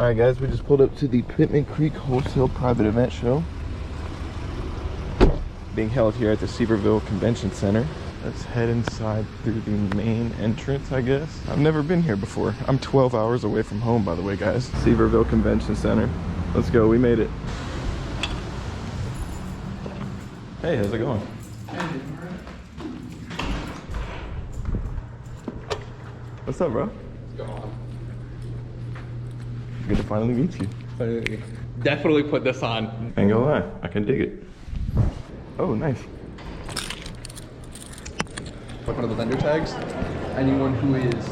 All right, guys, we just pulled up to the Pittman Creek Wholesale Private Event Show, being held here at the Sevierville Convention Center. Let's head inside through the main entrance, I guess. I've never been here before. I'm 12 hours away from home, by the way, guys. Sevierville Convention Center. Let's go, we made it. Hey, how's it going? What's up, bro? What's going on? Good to finally meet you. Definitely put this on. Ain't gonna lie, I can dig it. Oh, nice. Like one of the vendor tags. Anyone who is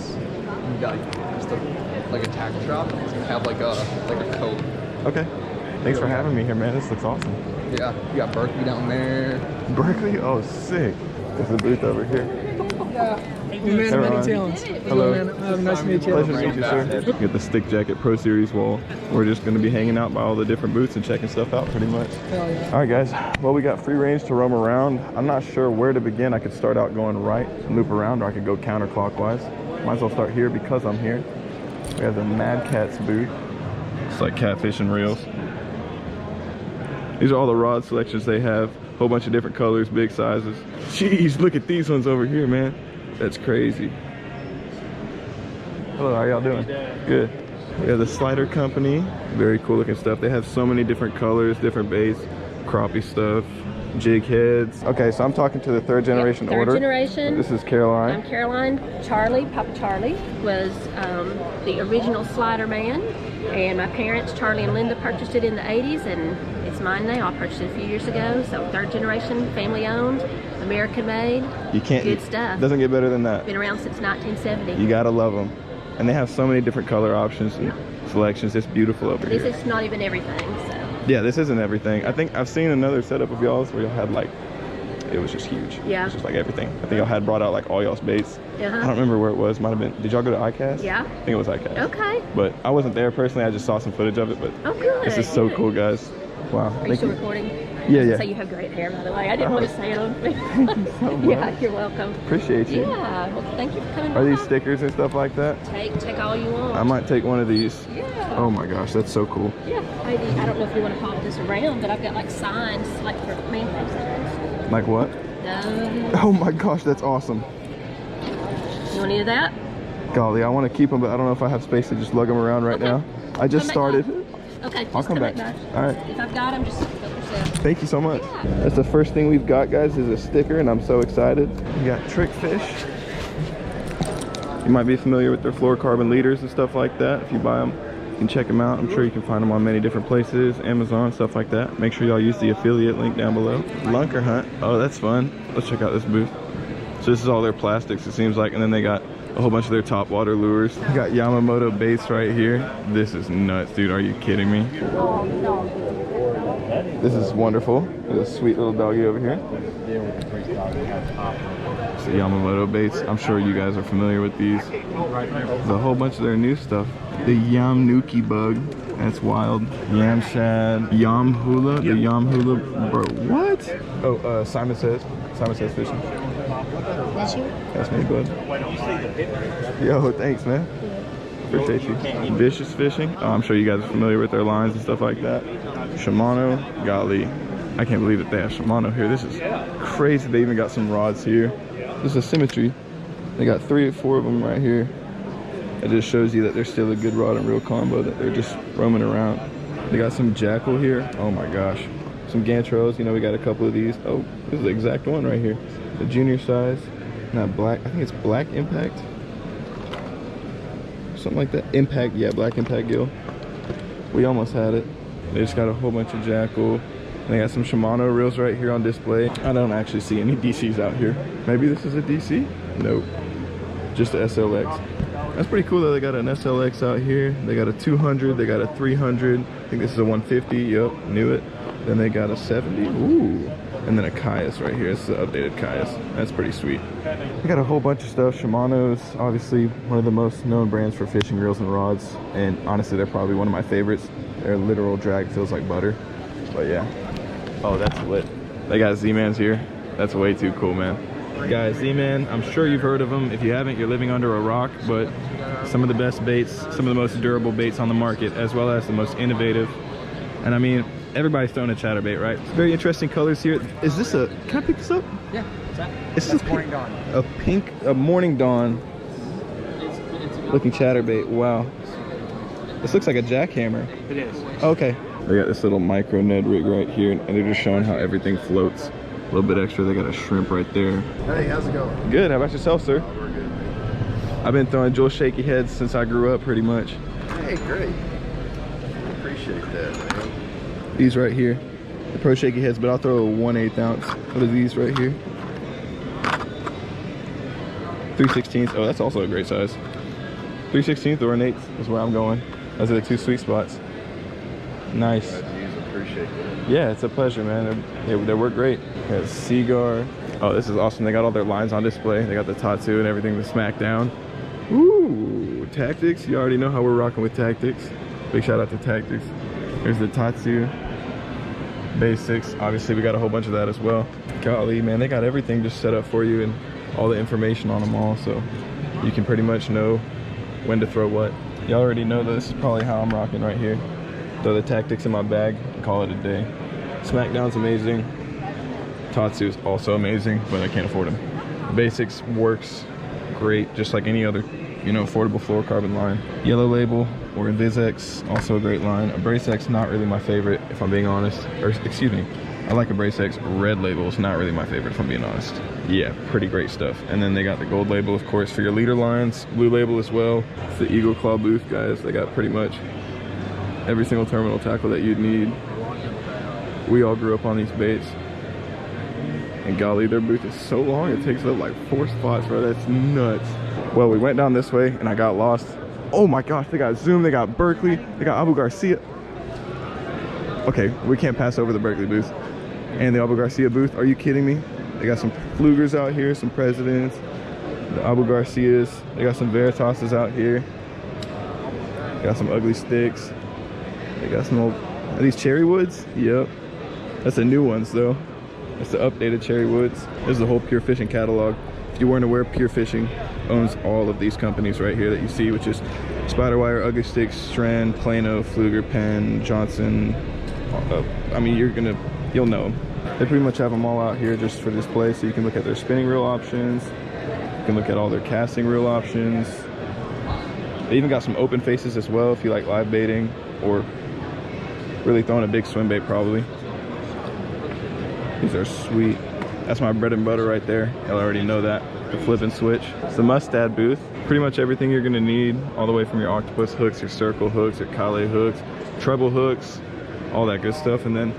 got just like a tackle shop is gonna have like a coat. Okay. Thanks for having me here, man. This looks awesome. Yeah, you got Berkley down there. Berkley? Oh, sick. There's a booth over here. Yeah. Man of many talents. Hello. Nice to meet you. Pleasure to meet you, sir. Get the Stick Jacket Pro Series wall. We're just going to be hanging out by all the different booths and checking stuff out pretty much. Hell yeah. All right, guys. Well, we got free range to roam around. I'm not sure where to begin. I could start out going right and loop around, or I could go counterclockwise. Might as well start here because I'm here. We have the Mad Cats booth. It's like catfish and reels. These are all the rod selections they have. A whole bunch of different colors, big sizes. Jeez, look at these ones over here, man. That's crazy. Hello, how y'all doing? Good. We have the Slider Company. Very cool looking stuff. They have so many different colors, different baits, crappie stuff, jig heads. Okay, so I'm talking to the third generation order. Third generation. This is Caroline. I'm Caroline. Charlie, Papa Charlie, was the original Slider man. And my parents, Charlie and Linda, purchased it in the 80s, and it's mine now. I purchased it a few years ago. So third generation, family owned, American made. You can't. Good stuff. Doesn't get better than that. Been around since 1970. You gotta love them. And they have so many different color options and selections. It's beautiful over here. This is not even everything, so. Yeah, this isn't everything. I think I've seen another setup of y'all's where y'all had like, it was just huge. Yeah. It was just like everything. I think y'all had brought out like all y'all's baits. I Uh-huh. don't remember where it was. Might have been, did y'all go to ICAST? Yeah. I think it was ICAST. Okay. But I wasn't there personally. I just saw some footage of it. But Oh, good. this is so good. cool, guys. Wow. Are you Thank still you. recording? Yeah, yeah. So you have great hair, by the way. I didn't want to say it on Thank you so much. Yeah, you're welcome. Appreciate you. Yeah. Well, thank you for coming Are by. these stickers and stuff like that? Take all you want. I might take one of these. Yeah. Oh my gosh, that's so cool. Yeah, maybe. I don't know if you want to pop this around, but I've got like signs, like for manhole signs. Like what? Oh my gosh, that's awesome. You want any of that? Golly, I want to keep them, but I don't know if I have space to just lug them around right now. I just started. Okay, just I'll come back. All right. If I've got them, just help yourself. Thank you so much. Yeah. That's the first thing we've got, guys, is a sticker, and I'm so excited. We got Trickfish. You might be familiar with their fluorocarbon leaders and stuff like that. If you buy them, you can check them out. I'm sure you can find them on many different places, Amazon, stuff like that. Make sure y'all use the affiliate link down below. Lunker Hunt. Oh, that's fun. Let's check out this booth. So this is all their plastics, it seems like, and then they got a whole bunch of their top water lures. We got Yamamoto baits right here. This is nuts, dude. Are you kidding me? This is wonderful. There's a sweet little doggy over here. It's the Yamamoto baits. I'm sure you guys are familiar with these. There's a whole bunch of their new stuff. The Yamnuki bug. That's wild. Yam shad. Yam hula. The Yam hula. Bro, what? Oh, Simon says. Simon says fishing. That's you? That's me, bud. Yo, thanks, man. Appreciate you. Vicious Fishing. Oh, I'm sure you guys are familiar with their lines and stuff like that. Shimano. Golly. I can't believe that they have Shimano here. This is crazy. They even got some rods here. This is Symmetry. They got 3 or 4 of them right here. It just shows you that they're still a good rod and reel combo, that they're just roaming around. They got some Jackal here. Oh my gosh. Some Gantros. You know, we got a couple of these. Oh, this is the exact one right here. The junior size. Not black. I think it's Black Impact. Something like that. Impact. Yeah, Black Impact gill. We almost had it. They just got a whole bunch of Jackal. And they got some Shimano reels right here on display. I don't actually see any DCs out here. Maybe this is a DC? Nope. Just a SLX. That's pretty cool though. They got an SLX out here. They got a 200. They got a 300. I think this is a 150. Yup, knew it. Then they got a 70. Ooh. And then a Caius right here. It's the updated Caius. That's pretty sweet. We got a whole bunch of stuff. Shimano's obviously one of the most known brands for fishing reels and rods. And honestly, they're probably one of my favorites. Their literal drag feels like butter. But yeah. Oh, that's lit. They got Z-Mans here. That's way too cool, man. Guys, Z-Man, I'm sure you've heard of them. If you haven't, you're living under a rock, but some of the best baits, some of the most durable baits on the market, as well as the most innovative. And I mean, everybody's throwing a chatterbait, right? Very interesting colors here. Is this a, can I pick this up? Yeah. It's a morning dawn. A morning dawn looking chatterbait. Wow. This looks like a jackhammer. It is. Okay. They got this little micro Ned rig right here, and they're just showing how everything floats. A little bit extra. They got a shrimp right there. Hey, how's it going? Good. How about yourself, sir? Oh, we're good. I've been throwing Joel shaky heads since I grew up, pretty much. Hey, great. Appreciate that, man. These right here, the pro shaky heads, but I'll throw a 1/8 ounce. What are these right here? 3/16. Oh, that's also a great size. 3/16 or an 1/8 is where I'm going. Those are the two sweet spots. Nice. Appreciate that. Yeah, it's a pleasure, man. They work great. Got Seagar. Oh, this is awesome. They got all their lines on display. They got the Tatsu and everything to smack down. Ooh, Tactics. You already know how we're rocking with Tactics. Big shout out to Tactics. There's the Tatsu Basics. Obviously, we got a whole bunch of that as well. Golly, man, they got everything just set up for you and all the information on them all, so you can pretty much know when to throw what. You already know this is probably how I'm rocking right here. Throw the Tactics in my bag and call it a day. Smackdown's amazing. Tatsu is also amazing, but I can't afford them. Basics works great, just like any other, you know, affordable fluorocarbon line. Yellow Label or Invisex, also a great line. Abrasex, not really my favorite, if I'm being honest. Or, excuse me, I like Abrasex. Red Label is not really my favorite, if I'm being honest. Yeah, pretty great stuff. And then they got the Gold Label, of course, for your leader lines. Blue Label as well. It's the Eagle Claw booth, guys. They got pretty much every single terminal tackle that you'd need. We all grew up on these baits. And golly, their booth is so long, it takes up like 4 spots, bro. That's nuts. Well, we went down this way and I got lost. Oh my gosh, they got Zoom, they got Berkley, they got Abu Garcia. Okay, we can't pass over the Berkley booth and the Abu Garcia booth. Are you kidding me? They got some Flugers out here, some Presidents, the Abu Garcias. They got some Veritases out here. They got some ugly sticks. They got some old, are these cherry woods? Yep. That's the new ones though. It's the updated cherry woods. This is the whole Pure Fishing catalog. If you weren't aware, Pure Fishing owns all of these companies right here that you see, which is Spiderwire, Ugly Sticks, Strand, Plano, Fluger, Penn, Johnson. I mean, you'll know them. They pretty much have them all out here just for display, so you can look at their spinning reel options. You can look at all their casting reel options. They even got some open faces as well if you like live baiting or really throwing a big swim bait probably. These are sweet. That's my bread and butter right there. Y'all already know that. The flip and switch. It's the Mustad booth. Pretty much everything you're gonna need, all the way from your octopus hooks, your circle hooks, your Kale hooks, treble hooks, all that good stuff. And then,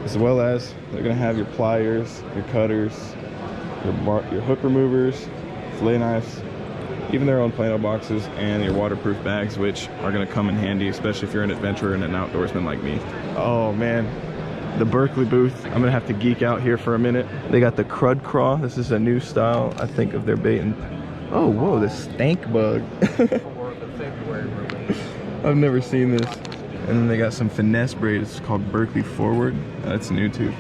as well as, they're gonna have your pliers, your cutters, your hook removers, fillet knives, even their own Plano boxes, and your waterproof bags, which are gonna come in handy, especially if you're an adventurer and an outdoorsman like me. Oh man. The Berkley booth. I'm gonna have to geek out here for a minute. They got the Crud Craw. This is a new style, I think, of their bait. And oh, whoa, the stank bug. I've never seen this. And then they got some finesse braid. It's called Berkley Forward. That's new too,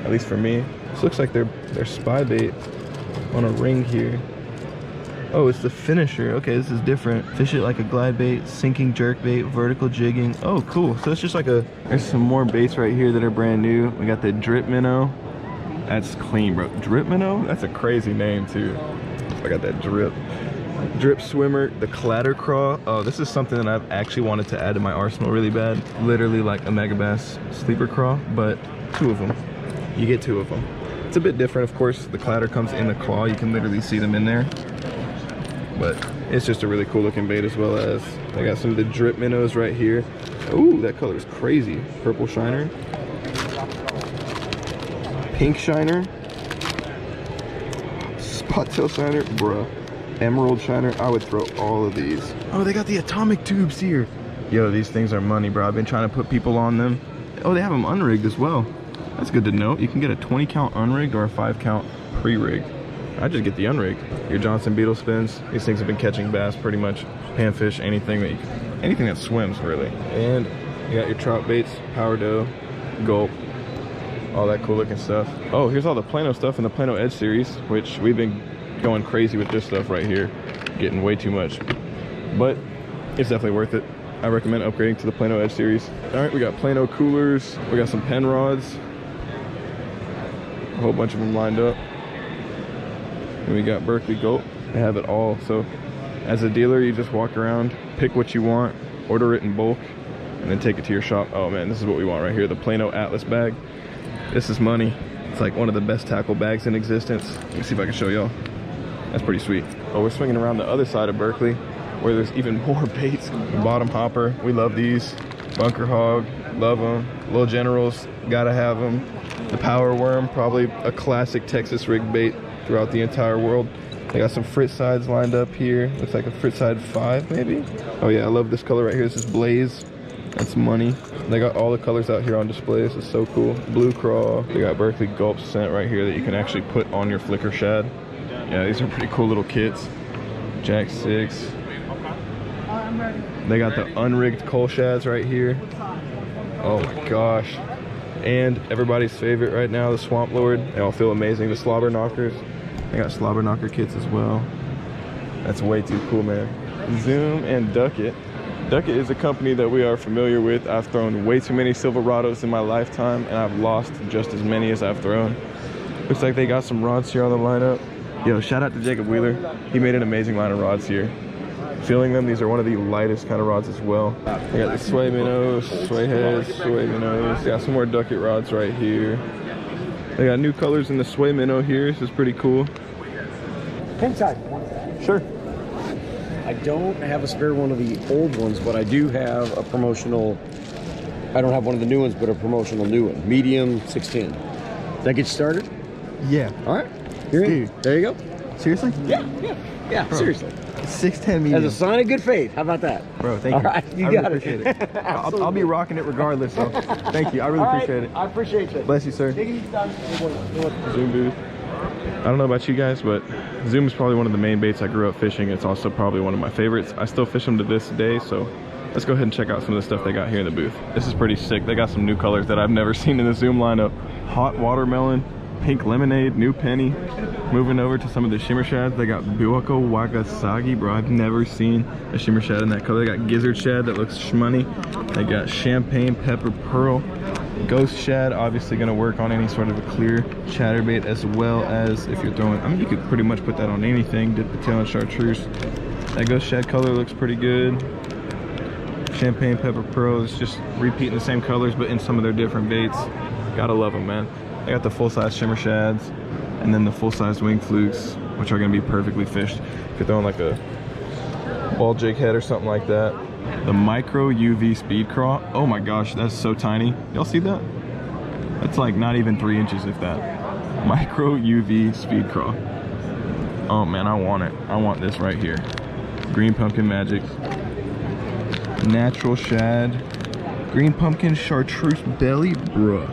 at least for me. This looks like their spy bait on a ring here. Oh, it's the finisher. Okay, this is different. Fish it like a glide bait, sinking jerk bait, vertical jigging. Oh, cool. So it's just like a, there's some more baits right here that are brand new. We got the Drip Minnow. That's clean, bro. Drip Minnow? That's a crazy name too. I got that drip. Drip Swimmer, the Clatter Craw. Oh, this is something that I've actually wanted to add to my arsenal really bad. Literally like a Megabass Sleeper Craw, but 2 of them. You get 2 of them. It's a bit different, of course. The clatter comes in the claw. You can literally see them in there. But it's just a really cool looking bait, as well as I got some of the Drip Minnows right here. Ooh, that color is crazy. Purple shiner, pink shiner, spot tail shiner, bruh, emerald shiner. I would throw all of these. Oh, they got the atomic tubes here. Yo, these things are money, bro. I've been trying to put people on them. Oh, they have them unrigged as well. That's good to know. You can get a 20 count unrigged or a 5 count pre-rigged. I just get the unrigged. Your Johnson beetle spins. These things have been catching bass pretty much. Panfish, anything that swims really. And you got your trout baits, Power Dough, Gulp, all that cool looking stuff. Oh, here's all the Plano stuff in the Plano Edge series, which we've been going crazy with this stuff right here, getting way too much, but it's definitely worth it. I recommend upgrading to the Plano Edge series. All right, we got Plano coolers, we got some pen rods, a whole bunch of them lined up, and we got Berkley Gulp. They have it all. So as a dealer, you just walk around, pick what you want, order it in bulk, and then take it to your shop. Oh man, this is what we want right here, the Plano Atlas bag. This is money. It's like one of the best tackle bags in existence. Let me see if I can show y'all. That's pretty sweet. Oh, we're swinging around the other side of Berkley where there's even more baits. Bottom hopper, we love these. Bunker hog, love them. Little Generals, gotta have them. The power worm, probably a classic Texas rig bait throughout the entire world. They got some Fritz sides lined up here. Looks like a Fritz side 5 maybe. Oh yeah, I love this color right here. This is Blaze. That's money. They got all the colors out here on display. This is so cool. Blue craw. They got Berkley Gulp scent right here that you can actually put on your flicker shad. Yeah, these are pretty cool little kits. Jack 6. They got the unrigged coal shads right here. Oh my gosh. And everybody's favorite right now, the Swamp Lord. They all feel amazing. The Slobber Knockers. They got Slobber Knocker kits as well. That's way too cool, man. Zoom and Duckette. Duckette is a company that we are familiar with. I've thrown way too many Silverados in my lifetime, and I've lost just as many as I've thrown. Looks like they got some rods here on the lineup. Yo, shout out to Jacob Wheeler. He made an amazing line of rods here. Feeling them, these are one of the lightest kind of rods as well. They got the sway minnows, sway heads, sway minnows. Got some more Duckette rods right here. They got new colors in the sway minnow here. This is pretty cool. Inside. Sure. I don't have a spare one of the old ones, but I do have a promotional. I don't have one of the new ones, but a promotional new one. Medium 610. Does that get you started? Yeah. All right. Here, Dude. there you go. Seriously? Yeah, Bro. seriously. 610 medium. As a sign of good faith. How about that? Bro, thank All you. right, you I got really it. appreciate it. I'll be rocking it regardless, so thank you. I really All right, appreciate it. I appreciate you. Bless you, sir. Take it easy, Don. Zoom booth. I don't know about you guys, but Zoom is probably one of the main baits I grew up fishing. It's also probably one of my favorites. I still fish them to this day, so let's go ahead and check out some of the stuff they got here in the booth. This is pretty sick. They got some new colors that I've never seen in the Zoom lineup. Hot watermelon, pink lemonade, new penny. Moving over to some of the shimmer shads, they got Buako Wagasagi, bro. I've never seen a shimmer shad in that color. They got gizzard shad that looks shmoney. They got champagne pepper pearl. Ghost shad, obviously gonna work on any sort of a clear chatterbait, as well as if you're throwing, I mean, you could pretty much put that on anything. Dip the tail in chartreuse. That ghost shad color looks pretty good. Champagne pepper pearl is just repeating the same colors, but in some of their different baits. Gotta love them, man. They got the full-size shimmer shads, and then the full-size wing flukes, which are gonna be perfectly fished. If you're throwing like a ball jig head or something like that. The micro UV speed craw. Oh my gosh, that's so tiny. Y'all see that? That's like not even 3 inches, if that. Micro UV speed craw. Oh man, I want it. I want this right here. Green pumpkin magic. Natural shad. Green pumpkin chartreuse belly, bruh.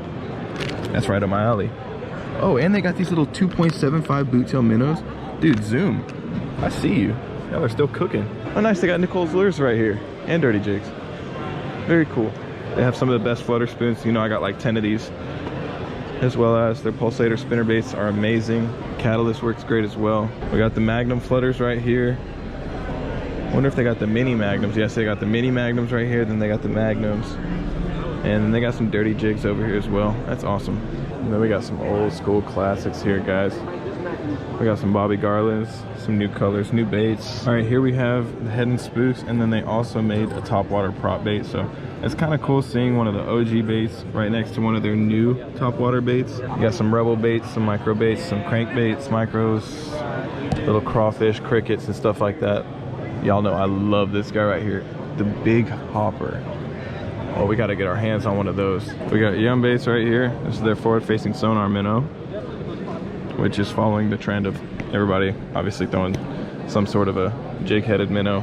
That's right up my alley. Oh, and they got these little 2.75 boot tail minnows. Dude, Zoom. I see you. Y'all are still cooking. Oh nice, they got Nicole's lures right here. And dirty jigs. Very cool. They have some of the best flutter spoons. You know, I got like 10 of these. As well as their pulsator spinner baits are amazing. Catalyst works great as well. We got the Magnum flutters right here. Wonder if they got the mini Magnums. Yes, they got the mini Magnums right here. Then they got the Magnums. And then they got some dirty jigs over here as well. That's awesome. And then we got some old school classics here, guys. We got some Bobby Garlands, some new colors, new baits. All right, here we have the head and spoofs, and then they also made a topwater prop bait. So it's kind of cool seeing one of the OG baits right next to one of their new topwater baits. You got some Rebel baits, some micro baits, some crank baits, micros, little crawfish, crickets, and stuff like that. Y'all know I love this guy right here, the Big Hopper. Oh, we got to get our hands on one of those. We got Yum Baits right here. This is their forward-facing sonar minnow, which is following the trend of everybody obviously throwing some sort of a jig-headed minnow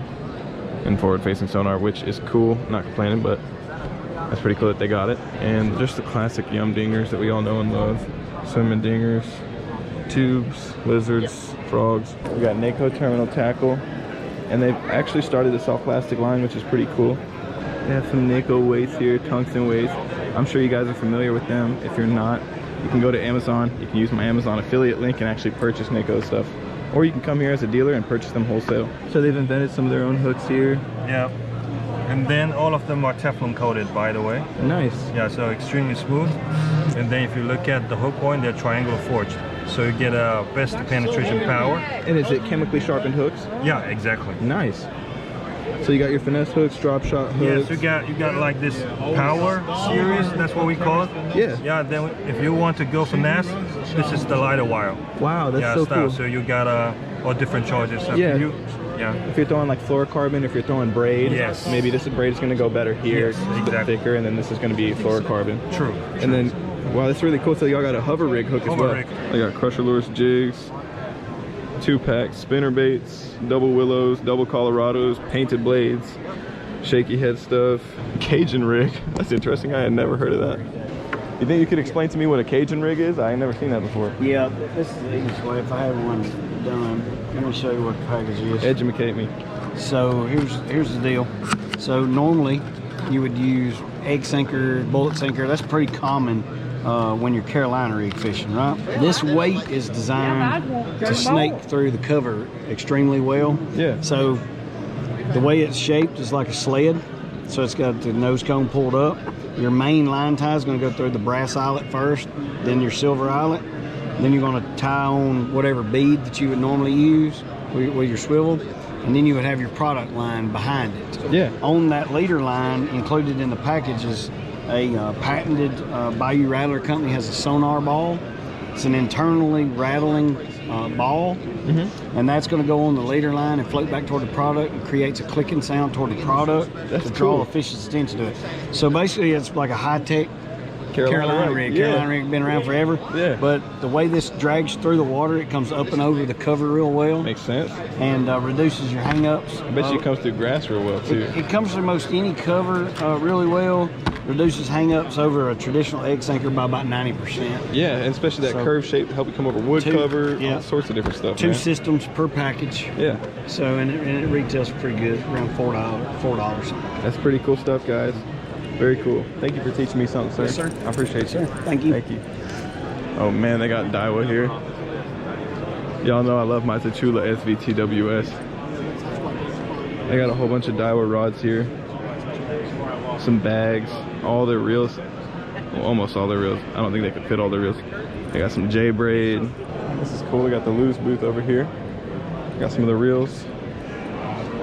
and forward-facing sonar, which is cool. Not complaining, but that's pretty cool that they got it. And just the classic Yum dingers that we all know and love. Swimming dingers, tubes, lizards, frogs. We got NACO terminal tackle, and they've actually started the soft plastic line, which is pretty cool. They have some NACO weights here, tungsten weights. I'm sure you guys are familiar with them. If you're not, You can go to Amazon. You can use my Amazon affiliate link and actually purchase Nico's stuff. Or you can come here as a dealer and purchase them wholesale. So they've invented some of their own hooks here. Yeah. And then all of them are Teflon coated, by the way. Nice. Yeah, so extremely smooth. And then if you look at the hook point, they're triangle forged. So you get a best penetration power. And is it chemically sharpened hooks? Yeah, exactly. Nice. So you got your finesse hooks, drop shot hooks. Yes, you got like this power series, that's what we call it. Yeah. Yeah, then if you want to go finesse, this is the lighter wire. Wow, that's so style. cool. So you got all different charges. So Yeah. If you're throwing like fluorocarbon, if you're throwing braid, yes, maybe this braid is going to go better here. Yes, it's exactly. thicker, and then this is going to be fluorocarbon. True. And then, wow, that's really cool. So y'all got a hover rig hook as well. I got crusher lures, jigs, 2-pack spinner baits, double willows, double Colorados, painted blades, shaky head stuff, Cajun rig. That's interesting. I had never heard of that. You think you could explain to me what a Cajun rig is? I ain't never seen that before. Yeah, this is the easiest way. If I have one done, let me show you what the package is. Educate me. So here's the deal. So normally you would use egg sinker, bullet sinker. That's pretty common when you're Carolina rig fishing, right? This weight is designed to snake through the cover extremely well. Yeah. So the way it's shaped is like a sled. So it's got the nose cone pulled up. Your main line tie is going to go through the brass eyelet first, then your silver eyelet. Then you're going to tie on whatever bead that you would normally use with your swivel. And then you would have your product line behind it. Yeah. On that leader line, included in the package is a patented Bayou Rattler company has a sonar ball. It's an internally rattling ball, and that's going to go on the leader line and float back toward the product and creates a clicking sound toward the product to draw the fish's attention to it. So basically, it's like a high-tech Carolina rig. Yeah. Carolina rig been around forever. Yeah. But the way this drags through the water, it comes up and over the cover real well. Makes sense. And reduces your hang-ups. I bet you it comes through grass real well too. It comes through most any cover really well. Reduces hang-ups over a traditional egg sinker by about 90%. Yeah, and especially that curved shape to help you come over wood cover, all sorts of different stuff. Two systems per package. Yeah. So and it retails pretty good, around $4. That's pretty cool stuff, guys. Very cool. Thank you for teaching me something, sir. Yes, sir. I appreciate you. Thank you. Thank you. Oh man, they got Daiwa here. Y'all know I love my Tachula SVTWS. They got a whole bunch of Daiwa rods here. Some bags, all their reels. Well, almost all their reels. I don't think they could fit all their reels. They got some J braid. This is cool. We got the Lose booth over here. Got some of the reels.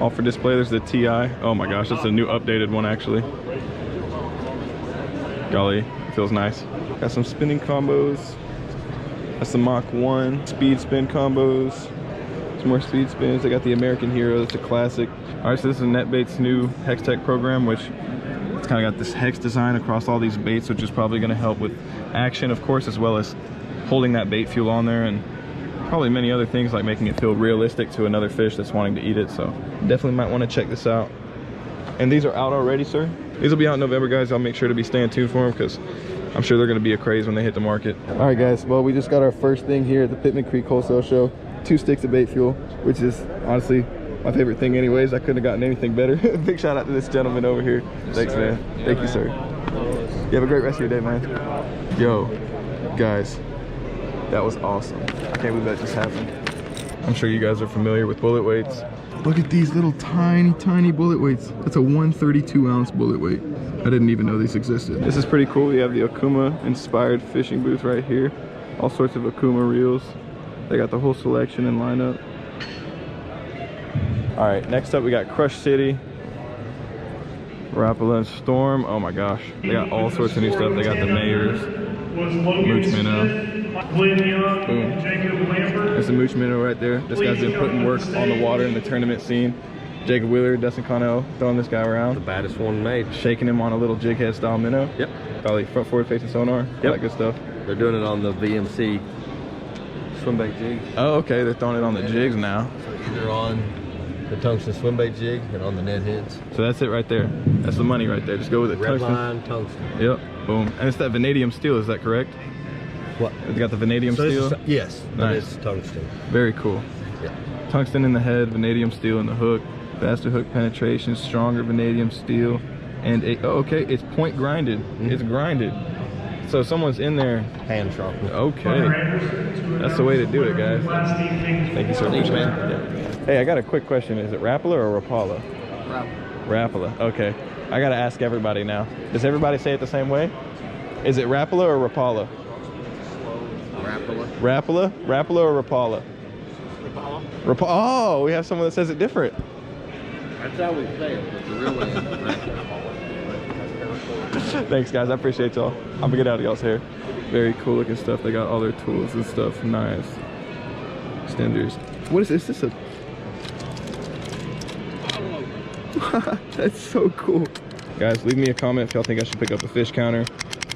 All for display. There's the TI. Oh my gosh, that's a new updated one actually. Golly, it feels nice. Got some spinning combos. That's the Mach 1 speed spin combos. Some more speed spins. They got the American Hero. That's a classic. All right, so this is Netbait's new Hex Tech program, which it's kind of got this hex design across all these baits, which is probably going to help with action, of course, as well as holding that bait fuel on there, and probably many other things like making it feel realistic to another fish that's wanting to eat it. So definitely might want to check this out. And these are out already, sir? These will be out in November, guys. I'll make sure to be staying tuned for them because I'm sure they're going to be a craze when they hit the market. All right, guys. Well, we just got our first thing here at the Pittman Creek Wholesale Show. 2 sticks of bait fuel, which is honestly my favorite thing anyways. I couldn't have gotten anything better. Big shout out to this gentleman over here. Thanks, man. Thank you, sir. You have a great rest of your day, man. Yo, guys, that was awesome. I can't believe that just happened. I'm sure you guys are familiar with bullet weights. Look at these little tiny bullet weights. That's a 132 ounce bullet weight. I didn't even know these existed. This is pretty cool. We have the Okuma inspired fishing booth right here. All sorts of Okuma reels. They got the whole selection and lineup. All right, next up we got Crush City, Rapala and Storm. Oh my gosh, they got all sorts of new stuff. They got the Mayors, Mooch Minnow. Boom. There's the Mooch Minnow right there. This guy's been putting work on the water in the tournament scene. Jacob Wheeler, Dustin Connell, throwing this guy around. The baddest one made. Shaking him on a little jig head style minnow. Yep. Probably front forward facing sonar. Yep. All that good stuff. They're doing it on the VMC swimbait jig. Oh, okay. They're throwing it on the jigs now. Either on the tungsten swimbait jig and on the net heads. So that's it right there. That's the money right there. Just go with it. Red line, tungsten. Yep. Boom. And it's that vanadium steel. Is that correct? What? It's got the vanadium steel? Yes. Nice. That is tungsten. Very cool. Yeah. Tungsten in the head, vanadium steel in the hook, faster hook penetration, stronger vanadium steel, and oh, okay, it's point grinded. It's grinded. So someone's in there Hand sharpener. Okay, that's the way to do it, guys. Thank you, sir. Yeah. Hey, I got a quick question. Is it Rapala or Rapala? Rapala. Okay. I gotta ask everybody now. Does everybody say it the same way? Is it Rapala or Rapala? Rapala. Rapala? Rapala or Rapala? Rapala. Oh, we have someone that says it different. That's how we say it. The real name. Thanks, guys. I appreciate y'all. I'm gonna get out of y'all's hair. Very cool looking stuff. They got all their tools and stuff. Nice. Extenders. What is this? Is this a... That's so cool. Guys, leave me a comment if y'all think I should pick up a fish counter.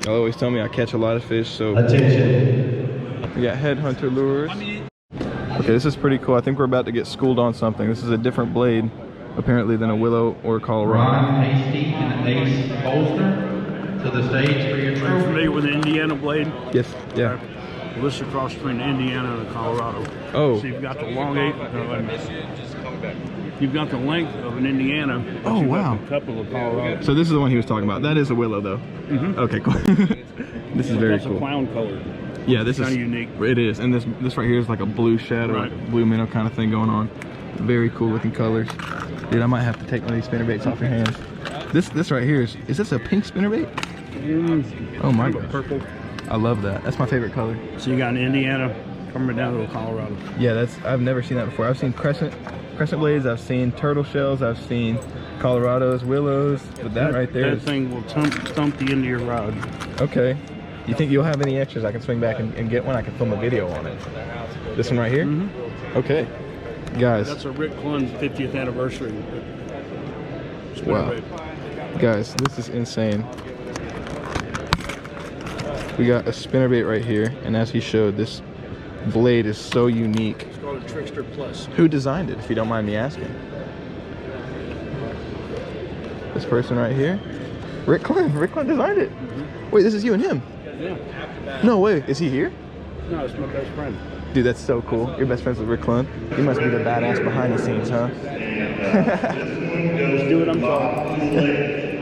Y'all always tell me I catch a lot of fish, so... Attention. We got Headhunter lures. Okay, this is pretty cool. I think we're about to get schooled on something. This is a different blade, apparently, than a willow or Colorado. Ron Hasty and the Ace bolster to the stage for your Are you trophy. familiar with the Indiana blade? Yes, yeah. Well, this is a cross between Indiana and Colorado. Oh. So you've got the long you've got the length of an Indiana. But Oh, you've wow. got a couple of Colorado. So this is the one he was talking about. That is a willow, though. Mm-hmm. Okay, cool. This is very That's cool. a clown color. Yeah, this It's is kinda unique. It is, and this right here is like a blue shadow, Right. like a blue minnow kind of thing going on. Very cool looking colors. Dude, I might have to take one of these spinnerbaits off your hands. This right here is this a pink spinnerbait? Oh my god, Purple. I love that. That's my favorite color. So you got an Indiana coming down to a Colorado. Yeah, I've never seen that before. I've seen crescent blades. I've seen turtle shells. I've seen Colorados, willows. But that right there That is thing will thump the end of your rod. okay. You think you'll have any extras? I can swing back and get one. I can film a video on it. This one right here? Mm-hmm. Okay. Guys. That's a Rick Clunn's 50th anniversary. Wow. Guys, this is insane. We got a spinnerbait right here, and as he showed, this blade is so unique. It's called a Trickster Plus. Who designed it, if you don't mind me asking? This person right here? Rick Clunn. Rick Clunn designed it. Wait, this is you and him? Yeah. No way. Is he here? No, it's my best friend. Dude, that's so cool. You're best friends with Rick Clunn. You must be the badass behind the scenes, huh? Let's do what I'm told.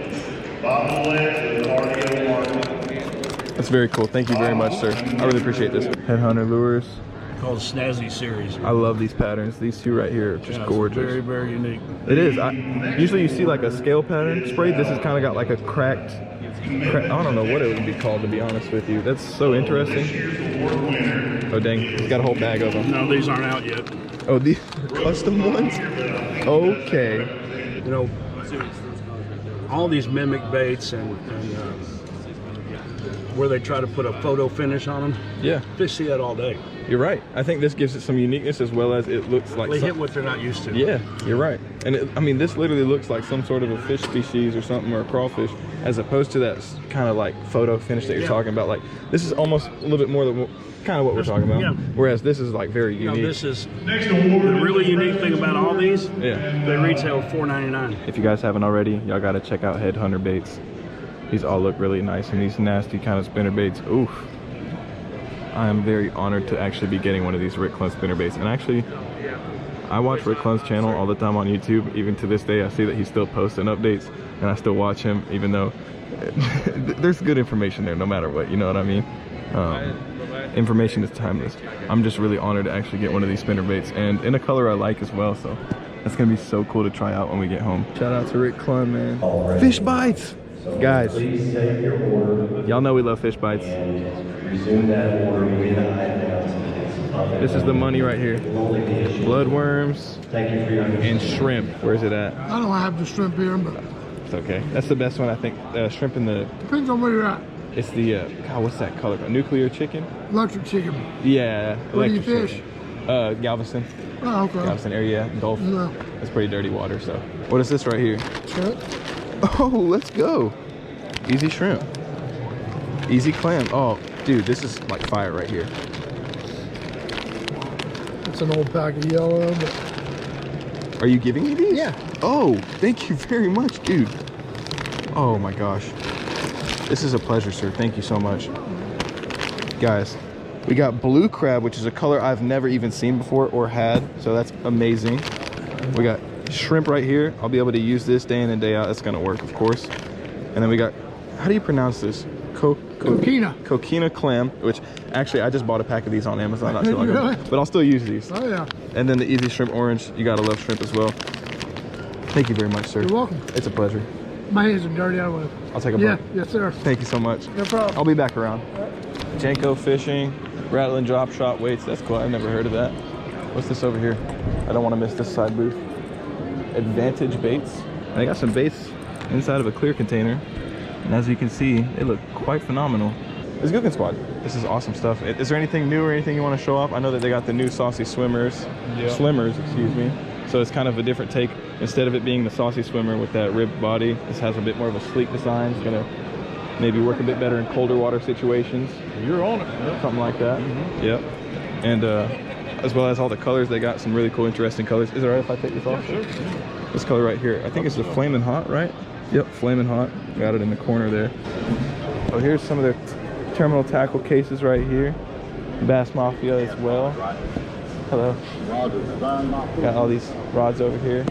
That's very cool. Thank you very much, sir. I really appreciate this. Headhunter lures. Called Snazzy Series. I love these patterns. These two right here are just Yeah, gorgeous. Very, very unique. It is. Usually you see like a scale pattern sprayed. This has kind of got like a cracked, I don't know what it would be called, to be honest with you. That's so interesting. Oh dang, he's got a whole bag of them. No, these aren't out yet. Oh, these custom ones? Okay. You know, all these mimic baits and where they try to put a photo finish on them. Yeah. Fish see that all day. You're right. I think this gives it some uniqueness as well as it looks like They hit what they're not used to. Yeah, you're right. And I mean, this literally looks like some sort of a fish species or something, or a crawfish, as opposed to that kind of like photo finish that you're talking about. Like, this is almost a little bit more than kind of what we're talking about. Yeah. Whereas this is like very unique. No, this is the really unique thing about all these. Yeah. They retail $4.99. If you guys haven't already, y'all got to check out Headhunter baits. These all look really nice, and these nasty kind of spinner baits. Oof. I am very honored to actually be getting one of these Rick Clunn spinner baits. And actually, I watch Rick Clunn's channel all the time on YouTube. Even to this day, I see that he's still posting updates, and I still watch him, even though there's good information there no matter what, you know what I mean? Information is timeless. I'm just really honored to actually get one of these spinner baits, and in a color I like as well, so that's gonna be so cool to try out when we get home. Shout out to Rick Clunn, man. Fishbites! Guys, y'all know we love Fishbites. This is the money right here. Bloodworms and shrimp. Where's it at? I don't have the shrimp here, but It's okay. That's the best one, I think. Shrimp in the... depends on where you're at. It's the... God, what's that color? Nuclear chicken? Electric chicken. Yeah. Where do you electric fish? shrimp. Galveston. Oh, okay. Galveston area, Gulf. Yeah. It's pretty dirty water, so. What is this right here? Shrimp. Oh, let's go. Easy shrimp. Easy clam. Oh, dude, this is like fire right here. It's an old pack of yellow, but Are you giving me these? yeah. Oh, thank you very much, dude. Oh my gosh. This is a pleasure, sir. Thank you so much. Guys, we got blue crab, which is a color I've never even seen before or had, so that's amazing. We got shrimp right here. I'll be able to use this day in and day out. That's gonna work, of course. And then we got, how do you pronounce this? Coquina clam, which actually I just bought a pack of these on Amazon not too long ago. But I'll still use these. Oh yeah. And then the Easy Shrimp Orange. You gotta love shrimp as well. Thank you very much, sir. You're welcome. It's a pleasure. My hands are dirty. I will. I'll take a Yeah, bite. yes sir. Thank you so much. No problem. I'll be back around. Janko Fishing, Rattling Drop Shot Weights. That's cool. I've never heard of that. What's this over here? I don't want to miss this side booth. Advantage Baits. They got some baits inside of a clear container. And as you can see, they look quite phenomenal. It's Gookin Squad. This is awesome stuff. Is there anything new or anything you want to show off? I know that they got the new Saucy Swimmers. Swimmers, excuse me. So it's kind of a different take. Instead of it being the Saucy Swimmer with that ribbed body, this has a bit more of a sleek design. It's gonna maybe work a bit better in colder water situations. You're on it. Something like that. Yep. And as well as all the colors, they got some really cool, interesting colors. Is it all right if I take this off? Sure. This color right here, I think it's the Flamin' Hot, right? Yep, Flamin' Hot. Got it in the corner there. Oh, here's some of their terminal tackle cases right here. Bass Mafia as well. Hello. Got all these rods over here.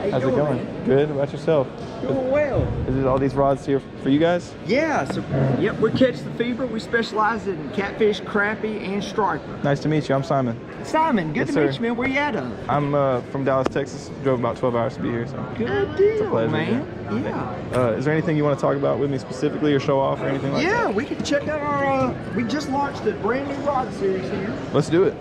How's it going? Good. How about yourself? Doing well. Is it all these rods here for you guys? Yeah, so yep, we catch the fever. We specialize in catfish, crappie, and striper. Nice to meet you. I'm Simon. Simon, good Yes, to meet sir. you, man. Where you at? I'm from Dallas, Texas. Drove about 12 hours to be here. So. Good deal, pleasure, man. Yeah. Is there anything you want to talk about with me specifically or show off or anything like that? Yeah, we can check out our. We just launched a brand new rod series here. Let's do it.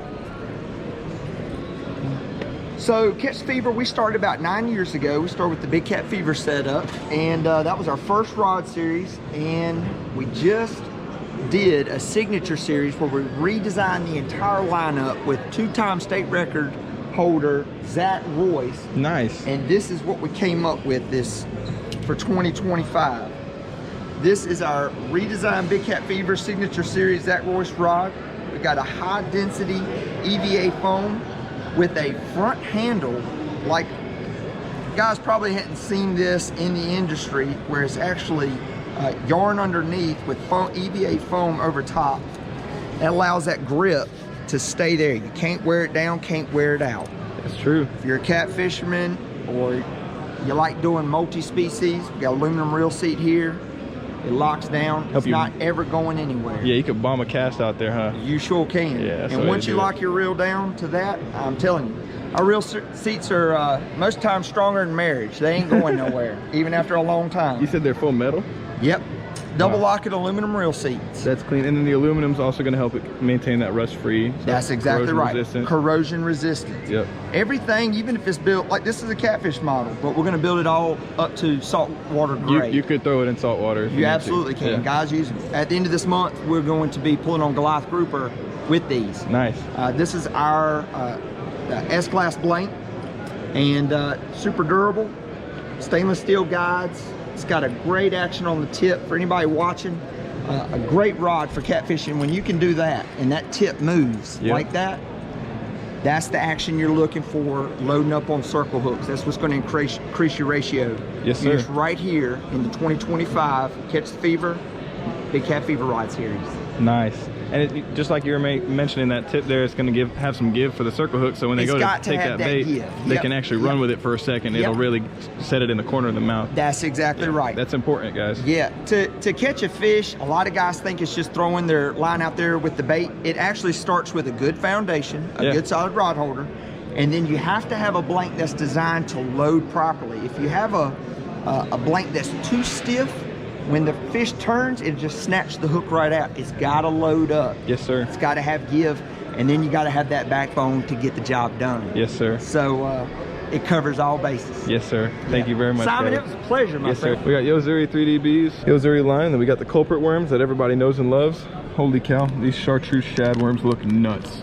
So Catch Fever, we started about 9 years ago. We started with the Big Cat Fever setup, and that was our first rod series. And we just did a signature series where we redesigned the entire lineup with two-time state record holder Zach Royce. Nice. And this is what we came up with this for 2025. This is our redesigned Big Cat Fever signature series Zach Royce rod. We got a high density EVA foam with a front handle, like guys probably hadn't seen this in the industry, where it's actually yarn underneath with foam, EVA foam over top. That allows that grip to stay there. You can't wear it down, can't wear it out. That's true. If you're a cat fisherman or you like doing multi-species, we got aluminum reel seat here. It locks down. It's not ever going anywhere. Yeah, you could bomb a cast out there, huh? You sure can. Yeah. And once you lock your reel down to that, I'm telling you, our reel seats are most times stronger than marriage. They ain't going nowhere, even after a long time. You said they're full metal? Yep. Double locking aluminum reel seats. That's clean. And then the aluminum's also going to help it maintain that rust free. So That's exactly right. Resistant. Corrosion resistant. Yep. Everything, even if it's built, like this is a catfish model, but we're going to build it all up to saltwater grade. You could throw it in salt water. You absolutely can. Yeah. Guys use them. At the end of this month, we're going to be pulling on Goliath grouper with these. Nice. This is our S-Class blank, and super durable, stainless steel guides. It's got a great action on the tip for anybody watching. A great rod for catfishing. When you can do that and that tip moves like that, that's the action you're looking for loading up on circle hooks. That's what's going to increase your ratio. Yes, sir. It's right here in the 2025 Catch the Fever Big Cat Fever Rod Series. Nice. And just like you were mentioning that tip there, it's going to have some give for the circle hook, so when they go to take that bait, they can actually run with it for a second. It'll really set it in the corner of the mouth. That's exactly right. That's important, guys. Yeah, to catch a fish, a lot of guys think it's just throwing their line out there with the bait. It actually starts with a good foundation, a good solid rod holder, and then you have to have a blank that's designed to load properly. If you have a blank that's too stiff, when the fish turns, it just snaps the hook right out. It's got to load up. Yes, sir. It's got to have give, and then you got to have that backbone to get the job done. Yes, sir. So it covers all bases. Yes, sir. Thank you very much, Simon, guys. it was a pleasure, my friend. Sir. We got Yozuri 3DBs, Yozuri line, then we got the culprit worms that everybody knows and loves. Holy cow, these chartreuse shad worms look nuts.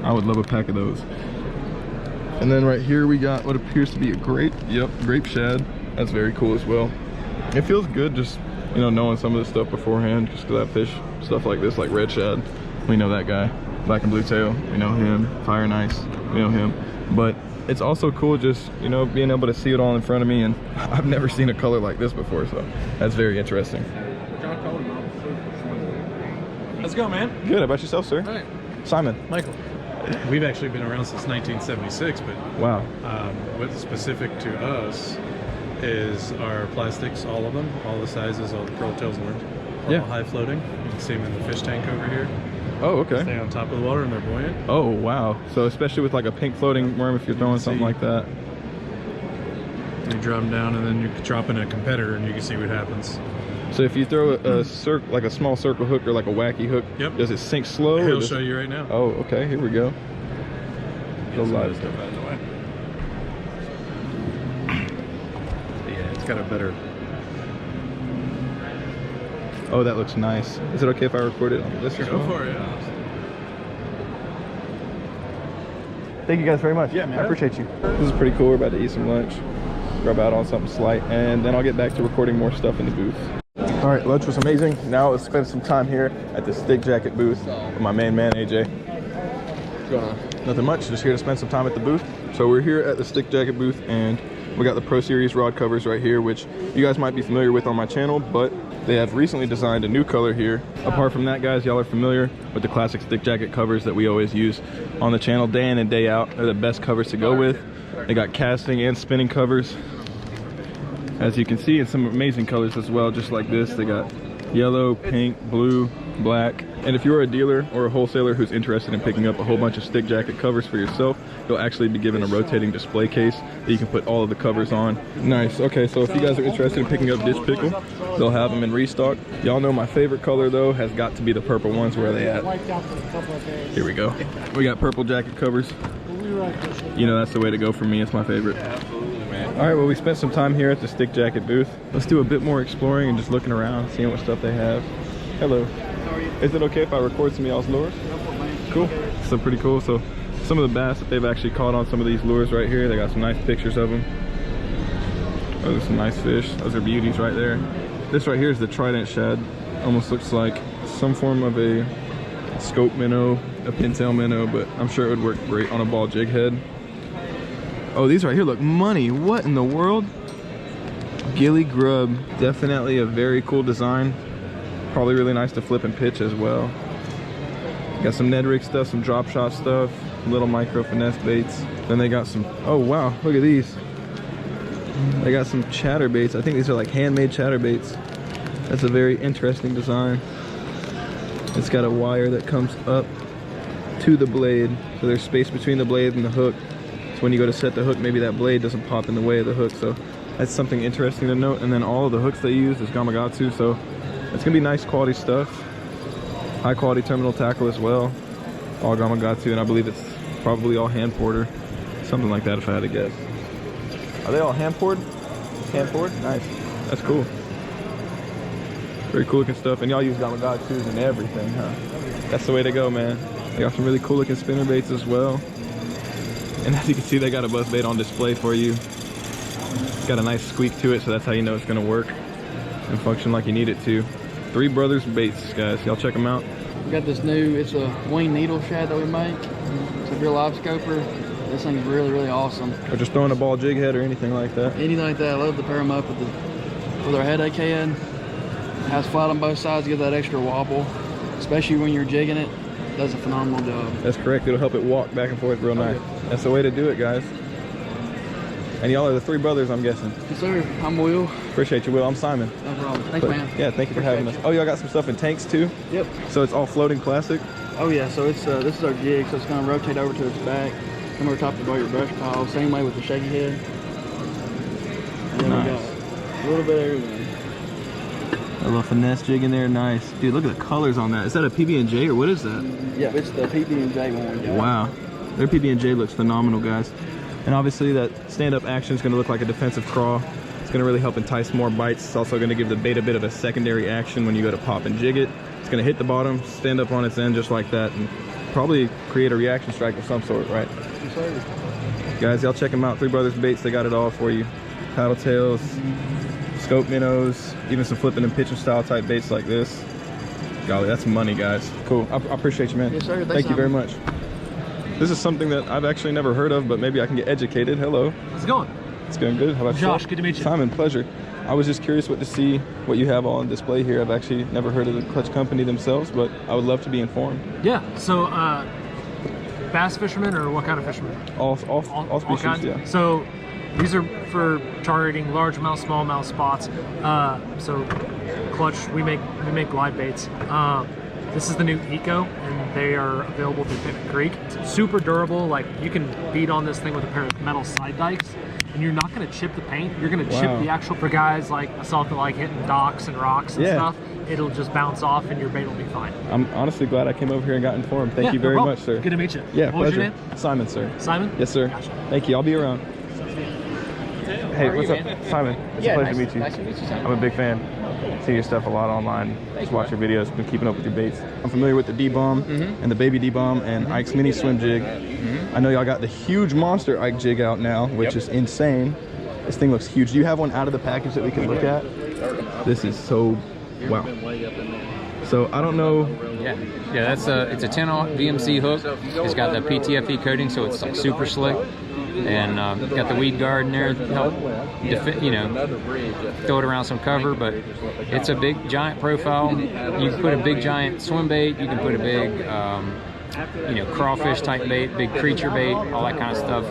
I would love a pack of those. And then right here we got what appears to be a grape. Yep, grape shad. That's very cool as well. It feels good just, you know, knowing some of this stuff beforehand, just because I fish stuff like this, like red shad. We know that guy. Black and blue tail, we know him. Fire and ice, we know him. But it's also cool just, you know, being able to see it all in front of me, and I've never seen a color like this before, so that's very interesting. Let's go, man. Good. How about yourself, sir? Right. Simon. Michael. We've actually been around since 1976, but wow. What's specific to us is our plastics, all of them, all the sizes, all the pearl tails and worms. are all high floating. You can see them in the fish tank over here. Oh, okay. They stay on top of the water and they're buoyant. Oh, wow. So especially with like a pink floating worm, if you're throwing something like that. You drop them down and then you drop in a competitor and you can see what happens. So if you throw a like a small circle hook or like a wacky hook, does it sink slow? He'll show you right now. Oh, okay. Here we go. The live stuff. Yeah, it's got a better. Oh, that looks nice. Is it okay if I record it on this as well? Go for it, yeah. Thank you guys very much. Yeah, man. I appreciate you. This is pretty cool. We're about to eat some lunch, grub out on something slight, and then I'll get back to recording more stuff in the booth. All right, lunch was amazing. Now let's spend some time here at the Stick Jacket booth with my main man, AJ. What's going on? Nothing much, just here to spend some time at the booth. So we're here at the Stick Jacket booth, and we got the Pro Series rod covers right here, which you guys might be familiar with on my channel, but they have recently designed a new color here. Apart from that, guys, y'all are familiar with the classic Stick Jacket covers that we always use on the channel day in and day out. They're the best covers to go with. They got casting and spinning covers, as you can see, in some amazing colors as well, just like this. They got yellow, pink, blue, black. And if you're a dealer or a wholesaler who's interested in picking up a whole bunch of Stick Jacket covers for yourself, you'll actually be given a rotating display case that you can put all of the covers on. Nice. Okay, so if you guys are interested in picking up Ditch Pickle, they'll have them in restock. Y'all know my favorite color though has got to be the purple ones. Where are they at? Here we go. We got purple jacket covers. You know, that's the way to go for me. It's my favorite. All right, well, we spent some time here at the Stick Jacket booth. Let's do a bit more exploring and just looking around, seeing what stuff they have. Hello. Is it okay if I record some of y'all's lures? Cool. So pretty cool. So some of the bass that they've actually caught on some of these lures right here, they got some nice pictures of them. Oh, there's some nice fish. Those are beauties right there. This right here is the trident shad. Almost looks like some form of a scope minnow, a pintail minnow, but I'm sure it would work great on a ball jig head. Oh, these right here look money. What in the world? Gilly grub. Definitely a very cool design. Probably really nice to flip and pitch as well. Got some Ned Rig stuff, some drop shot stuff, little micro finesse baits. Then they got some, oh wow, look at these. They got some chatterbaits. I think these are like handmade chatterbaits. That's a very interesting design. It's got a wire that comes up to the blade. So there's space between the blade and the hook. So when you go to set the hook, maybe that blade doesn't pop in the way of the hook. So that's something interesting to note. And then all of the hooks they use is Gamakatsu. So it's gonna be nice quality stuff. High quality terminal tackle as well. All Gamakatsu, and I believe it's probably all hand poured or something like that if I had to guess. Are they all hand poured? Hand poured? Nice. That's cool. Very cool looking stuff. And y'all use Gamakatsus and everything, huh? That's the way to go, man. They got some really cool looking spinner baits as well. And as you can see, they got a buzz bait on display for you. It's got a nice squeak to it, so that's how you know it's gonna work and function like you need it to. Three Brothers Baits, guys. Y'all check them out. We got this new, it's a wing needle shad that we make. It's a real live scoper. This thing's really, really awesome. Or just throwing a ball jig head or anything like that? Anything like that. I love to pair them up with our headache head. It has flat on both sides to give that extra wobble, especially when you're jigging it. It does a phenomenal job. That's correct. It'll help it walk back and forth real nice. That's the way to do it, guys. And y'all are the three brothers, I'm guessing. Yes, sir. I'm Will. Appreciate you, Will. I'm Simon. No problem. Thanks, man. Yeah, thank you for having us. Oh, y'all got some stuff in tanks too? Yep. So it's all floating plastic? Oh yeah, so it's this is our jig, so it's gonna rotate over to its back, come over top of all your brush pile, same way with the shaky head. And then we got a little bit of everything. A little finesse jig in there, nice. Dude, look at the colors on that. Is that a PB&J or what is that? Yeah, it's the PB&J one. Wow. Their PB&J looks phenomenal, guys. And obviously that stand-up action is going to look like a defensive crawl. It's going to really help entice more bites. It's also going to give the bait a bit of a secondary action when you go to pop and jig it. It's going to hit the bottom, stand up on its end just like that, and probably create a reaction strike of some sort, right? Yes, sir. Guys, y'all check them out. Three Brothers Baits, they got it all for you. Paddle tails, scope minnows, even some flipping and pitching style type baits like this. Golly, that's money, guys. Cool. I appreciate you, man. Yes, sir. Thank you very much. This is something that I've actually never heard of, but maybe I can get educated. Hello. How's it going? It's going good. How about Josh, yourself? good to meet you. Simon, pleasure. I was just curious to see what you have on display here. I've actually never heard of the Clutch Company themselves, but I would love to be informed. Yeah, so bass fishermen or what kind of fishermen? All species, kinds? yeah. So These are for targeting largemouth, smallmouth spots. So clutch, we make live baits. This is the new Eco, and they are available through Pit Creek. It's super durable. Like, you can beat on this thing with a pair of metal side dikes, and you're not going to chip the paint. You're going to chip the actual, for guys like myself that like hitting docks and rocks and stuff. It'll just bounce off, and your bait will be fine. I'm honestly glad I came over here and got informed. Thank you very much, sir. Good to meet you. Yeah, what pleasure. was your name? Simon, sir. Simon? Yes, sir. Gotcha. Thank you. I'll be around. Hey, what's up, Simon? It's a pleasure to meet you. Nice to meet you, Simon. I'm a big fan. See your stuff a lot online. Just watch your videos. Been keeping up with your baits. I'm familiar with the D-bomb and the baby D-bomb and Ike's mini swim jig. I know y'all got the huge monster Ike jig out now, which is insane. This thing looks huge. Do you have one out of the package that we can look at? This is so wow. So I don't know. Yeah, that's it's a 10-aught VMC hook. It's got the PTFE coating, so it's like super slick, and got the weed guard in there to help, throw it around some cover. But it's a big giant profile. You can put a big giant swim bait. You can put a big crawfish type bait, big creature bait, all that kind of stuff.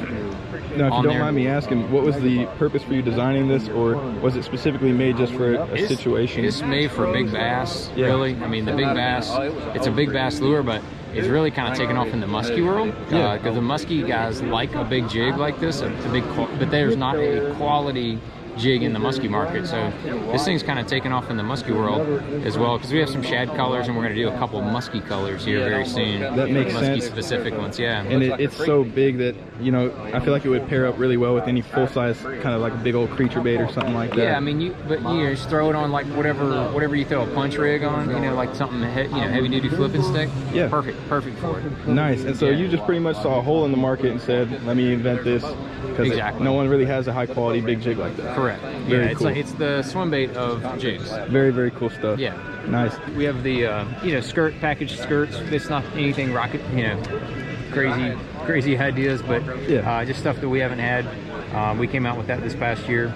Now, if you don't mind me asking, what was the purpose for you designing this, or was it specifically made just for a situation? It's made for big bass, really. I mean, the big bass, it's a big bass lure, but it's really kind of taken off in the muskie world, because the muskie guys like a big jig like this, but there's not a quality jig in the muskie market. So this thing's kind of taken off in the muskie world as well, because we have some shad colors, and we're going to do a couple muskie colors here very soon. That makes sense. Muskie specific ones, yeah. And it's so big that, I feel like it would pair up really well with any full-size kind of like a big old creature bait or something like that. Yeah, I mean, you just throw it on like whatever you throw a punch rig on, like something heavy-duty flipping stick. Yeah. Perfect for it. Nice. And so you just pretty much saw a hole in the market and said, let me invent this, because no one really has a high-quality big jig like that. Correct. Very cool. It's the swim bait of jigs. Very, very cool stuff. Yeah. Nice. We have the packaged skirts. It's not anything rocket, crazy ideas, but just stuff that we haven't had. We came out with that this past year.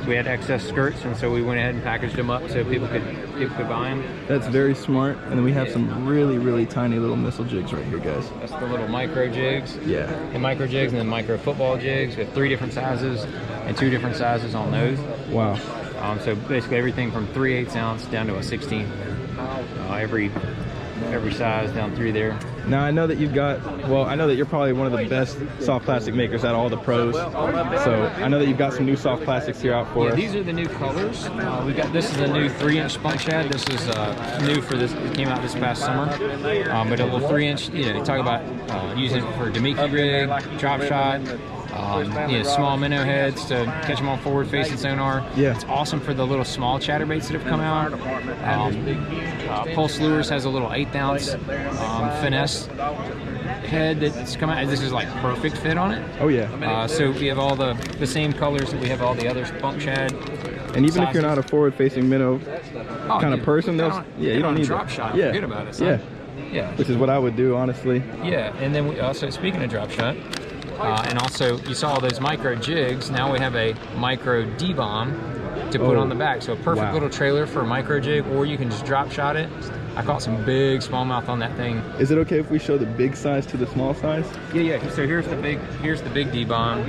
We had excess skirts, and so we went ahead and packaged them up so people could buy them. That's very smart. And then we have some really, really tiny little missile jigs right here, guys. That's the little micro jigs. Yeah. The micro jigs and the micro football jigs. We have 3 different sizes and 2 different sizes on those. Wow. So basically everything from 3/8 ounce down to a 16. Every size down through there. Now I know that I know that you're probably one of the best soft plastic makers out of all the pros. So I know that you've got some new soft plastics here out for us. These are the new colors. This is a new 3-inch spunk shad. This is new for this. It came out this past summer. But a little 3-inch. They talk about using it for Demiki rig, drop shot. Small minnow heads to catch them on forward-facing sonar. Yeah. It's awesome for the little small chatterbaits that have come out. Pulse Lures has a little 1/8 ounce finesse head that's come out. This is like perfect fit on it. Oh yeah. So we have all the same colors that we have all the other spunk shad. And even if you're not a forward-facing minnow kind of person, you don't need drop shot. Yeah. Forget about it. Son. Yeah. Which is what I would do, honestly. Yeah. And then we also, speaking of drop shot. And also, you saw all those micro jigs. Now we have a micro D-bomb to put on the back. So a perfect little trailer for a micro jig, or you can just drop shot it. I caught some big smallmouth on that thing. Is it okay if we show the big size to the small size? Yeah. So here's the big D-bomb,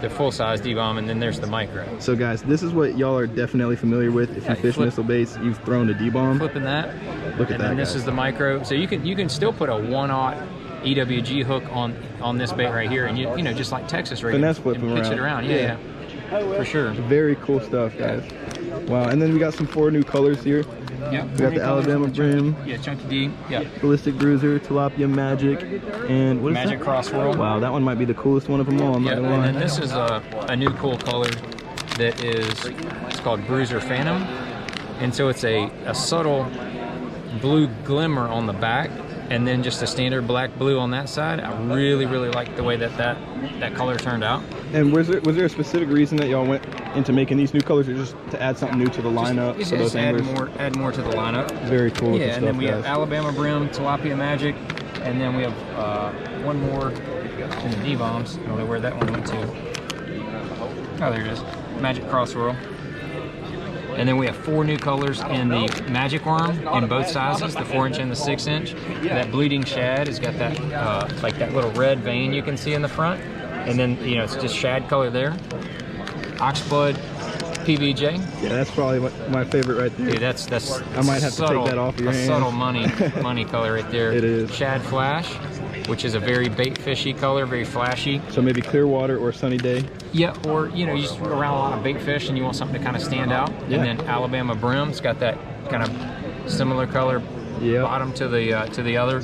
the full size D-bomb, and then there's the micro. So guys, this is what y'all are definitely familiar with. If you fish missile baits, you've thrown a D-bomb. Flipping that. Look at that. And this is the micro. So you can still put a 1/0 EWG hook on this bait right here, and just like Texas rig, finesse flip and pitch it around. Yeah, for sure. Very cool stuff, guys. Wow. And then we got some 4 new colors here. Yeah. We got the Alabama Brim. Chunky D. Yeah. Ballistic Bruiser, Tilapia Magic, and what is Magic that? Crossworld. Wow, that one might be the coolest one of them all. I'm not gonna lie. And then this is a new cool color that it's called Bruiser Phantom, and so it's a subtle blue glimmer on the back, and then just a standard black blue on that side. I really like the way that color turned out. And was there a specific reason that y'all went into making these new colors, or just to add something new to the lineup? Just add more to the lineup. Very cool. Yeah, and then we have Alabama Brim, Tilapia Magic, and then we have one more in the D-bombs. I don't know where that one went to. Oh, there it is. Magic Crosswhirl. And then we have 4 new colors in the Magic Worm in both sizes, the 4-inch and the 6-inch. That bleeding shad has got that like that little red vein you can see in the front. And then, you know, it's just shad color there. Oxblood PBJ. Yeah, that's probably my favorite right there. Dude, that's I might have subtle, to take that off of your hands. Subtle money color right there. It is. Shad Flash, which is a very bait fishy color, very flashy. So maybe clear water or sunny day. Yeah, or you know, you just around a lot of bait fish and you want something to kind of stand out. Yeah. And then Alabama Brim, it's got that kind of similar color bottom to the other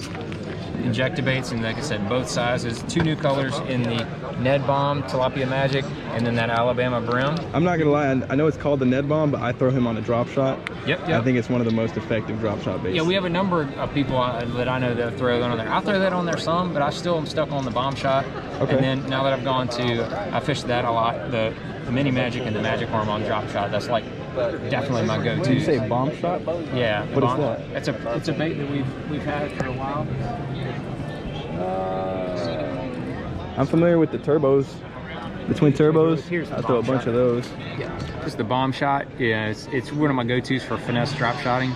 injected baits, and like I said, both sizes. 2 new colors in the Ned Bomb Tilapia Magic, and then that Alabama Brim. I'm not gonna lie, I know it's called the Ned Bomb, but I throw him on a drop shot. Yep. I think it's one of the most effective drop shot baits. Yeah, we have a number of people that I know that throw that on there. I throw that on there some, but I still am stuck on the bomb shot. Okay. And then now that I've gone to, I fish that a lot, the Mini Magic and the Magic Arm on drop shot. That's like definitely my go-to. Did you say bomb shot? Yeah. What is that? It's a bait that we've had for a while. I'm familiar with the turbos. Between turbos, Here's the I throw a bomb bunch shot. of those. Yeah, just the bomb shot. Yeah, it's one of my go-tos for finesse drop shotting.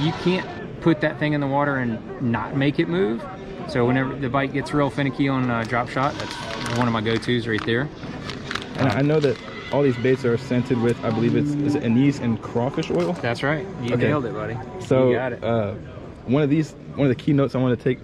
You can't put that thing in the water and not make it move. So whenever the bite gets real finicky on drop shot, that's one of my go-tos right there. And I know that all these baits are scented with, I believe is it anise and crawfish oil? That's right. You nailed it, buddy. So you got it. one of the key notes I want to take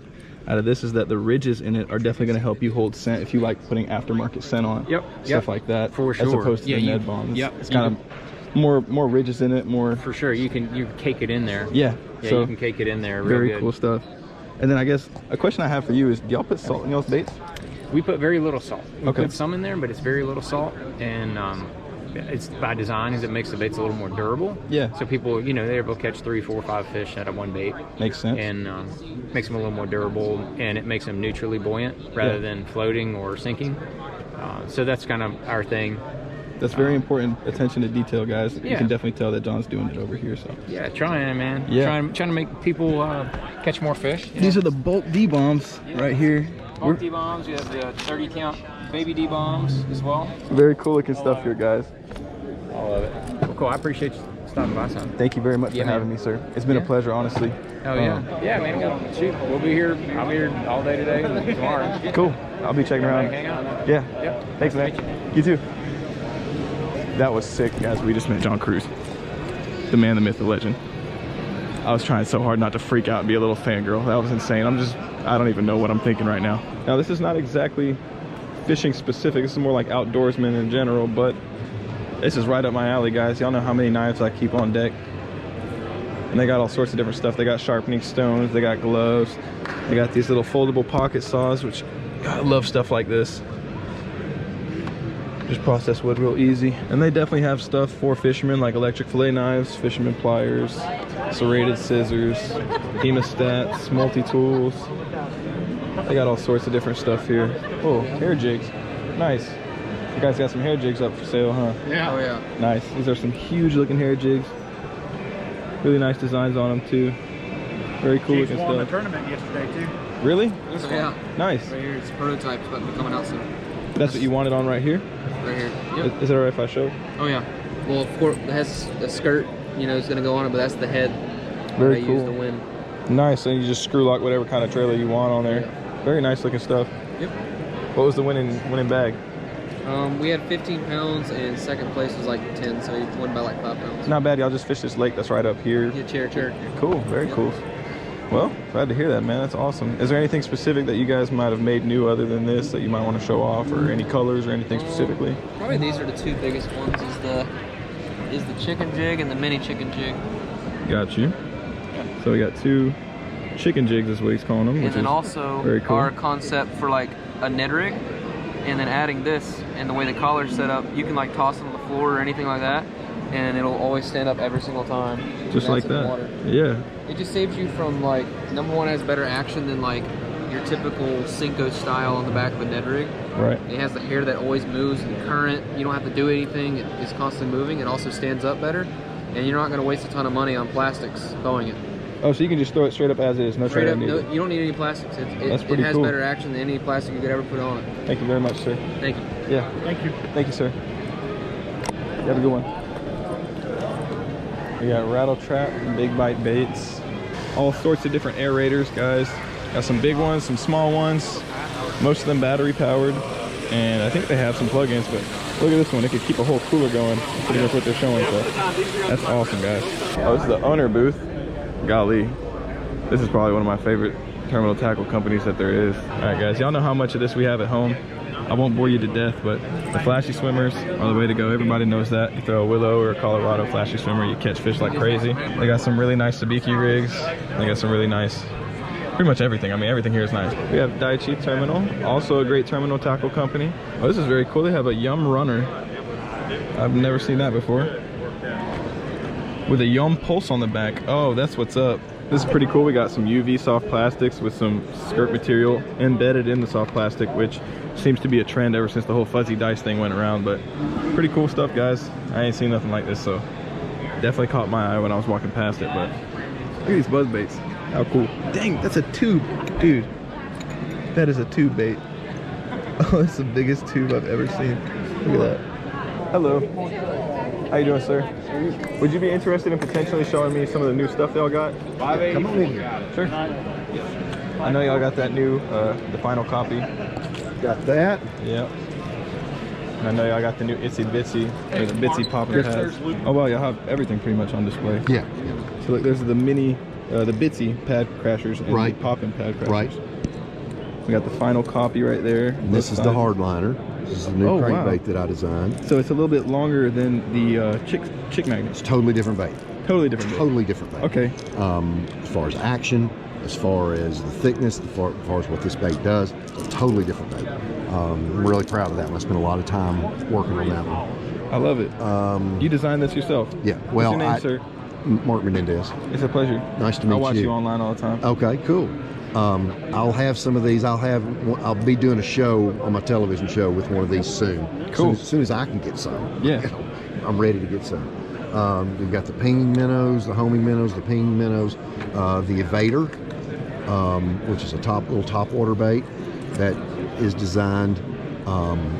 out of this is that the ridges in it are definitely going to help you hold scent if you like putting aftermarket scent on. Stuff like that. For sure. As opposed to the Ned Bombs. It's kind of more ridges in it, more. For sure, you can cake it in there. Yeah. Yeah, so you can cake it in there. Real very good. cool stuff. And then I guess a question I have for you is, do y'all put salt in y'all's baits? We put very little salt. We Okay. put some in there, but it's very little salt, and it's by design, is it makes the baits a little more durable. Yeah. So people, you know, they're able to catch 3, 4, 5 fish out of one bait. Makes sense. And makes them a little more durable, and it makes them neutrally buoyant rather than floating or sinking. So that's kind of our thing. That's very important attention to detail, guys. You Yeah. can definitely tell that John's doing it over here. So Yeah, trying, man. Yeah. Trying to make people catch more fish. these are the bulk D-bombs right here. Bulk D-bombs. You have the 30 count baby D-bombs as well. Very cool looking stuff here, guys. All of it. Well, cool. I appreciate you stopping by, son. Thank you very much Yeah, for man. having me, sir. It's been a pleasure, honestly. Oh yeah. Yeah, man. We'll be here. I'll be here all day today and tomorrow. Cool. I'll be checking around. Hang out. Yeah. Yep. Thanks, man. You too. That was sick, guys. We just met John Cruz, the man, the myth, the legend. I was trying so hard not to freak out and be a little fangirl. That was insane. I don't even know what I'm thinking right now. Now, this is not exactly fishing specific. This is more like outdoorsmen in general, but this is right up my alley, guys. Y'all know how many knives I keep on deck. And they got all sorts of different stuff. They got sharpening stones, they got gloves, they got these little foldable pocket saws, which God, I love stuff like this. Just process wood real easy. And they definitely have stuff for fishermen, like electric fillet knives, fisherman pliers, serrated scissors, hemostats, multi-tools. They got all sorts of different stuff here. Oh, hair jigs. Nice. You guys got some hair jigs up for sale, huh? Yeah. Oh yeah. Nice. These are some huge looking hair jigs. Really nice designs on them too. Very cool looking won the stuff. tournament yesterday too. Really? Yeah. Nice. Right here, it's a prototype. It's about to be coming out soon. That's what you wanted on right here? Right here. Yep. Is it alright if I show? Oh yeah. Well, of course, it has a skirt. You know, it's gonna go on it, but that's the head. Very that I cool. use to win. Nice. And you just screw lock whatever kind of trailer you want on there. Very nice looking stuff. Yep. What was the winning bag? We had 15 pounds, and second place was like 10, so he won by like 5 pounds. Not bad. Y'all just fished this lake that's right up here. Yeah, chair. Cool. Very cool. Well, glad to hear that, man. That's awesome. Is there anything specific that you guys might have made new other than this that you might want to show off, or any colors or anything specifically? Probably these are the two biggest ones. Is the chicken jig and the mini chicken jig. Got you. So we got 2 chicken jigs is what he's calling them, And which then is also very cool. our concept for like a Ned rig, and then adding this and the way the collar's set up, you can like toss it on the floor or anything like that, and it'll always stand up every single time. Just like that. Yeah. It just saves you from like, number one, it has better action than like your typical Cinco style on the back of a Ned rig. Right. It has the hair that always moves and current. You don't have to do anything. It's constantly moving. It also stands up better, and you're not going to waste a ton of money on plastics towing it. Oh, so you can just throw it straight up as is, no Straight trade up, needed. no, you don't need any plastics. That's It pretty has cool. better action than any plastic you could ever put on it. Thank you very much, sir. Thank you. Yeah. Thank you. Thank you, sir. You have a good one. We got rattle trap and big bite baits. All sorts of different aerators, guys. Got some big ones, some small ones. Most of them battery powered. and I think they have some plugins, but look at this one. It could keep a whole cooler going. Pretty much what they're showing, so that's awesome, guys. Oh, this is the owner booth. Golly, this is probably one of my favorite terminal tackle companies that there is. All right, guys, y'all know how much of this we have at home. I won't bore you to death, but the flashy swimmers are the way to go. Everybody knows that. You throw a Willow or a Colorado flashy swimmer, you catch fish like crazy. They got some really nice sabiki rigs. They got some really nice, pretty much everything. I mean, everything here is nice. We have Daiichi Terminal, also a great terminal tackle company. Oh, this is very cool. They have a Yum runner. I've never seen that before. With a Yum pulse on the back. Oh, that's what's up. This is pretty cool. We got some UV soft plastics with some skirt material embedded in the soft plastic, which seems to be a trend ever since the whole fuzzy dice thing went around. But pretty cool stuff, guys. I ain't seen nothing like this, so definitely caught my eye when I was walking past it. But look at these buzz baits. How cool. Dang, that's a tube. Dude, that is a tube bait. Oh, it's the biggest tube I've ever seen. Look at that. Hello. How you doing, sir? Would you be interested in potentially showing me some of the new stuff y'all got? Come on in here. Sure. I know y'all got that new, the final copy. Got that. Yeah. And I know y'all got the new Itsy Bitsy, or the Bitsy popping pads. Oh wow, y'all have everything pretty much on display. Yeah. So look, there's the mini, the Bitsy pad crashers and right. the popping pad crashers. Right. We got the final copy right there. This is the hardliner. This is the new crankbait that I designed. So it's a little bit longer than the chick magnet. It's totally different bait. Totally different bait. Totally different bait. Okay. As far as action, as far as the thickness, as far as what this bait does, totally different bait. I'm really proud of that one. I spent a lot of time working on that one. I love it. You designed this yourself? Yeah. Well, what's your name, sir? Mark Menendez. It's a pleasure. Nice to meet you. I watch you online all the time. Okay, cool. I'll have some of these. I'll be doing a show on my television show with one of these soon. Cool. As soon as I can get some. Yeah. I'm ready to get some. We've got the pinging minnows, the homing minnows, the pinging minnows, the evader, which is a little top water bait that is designed.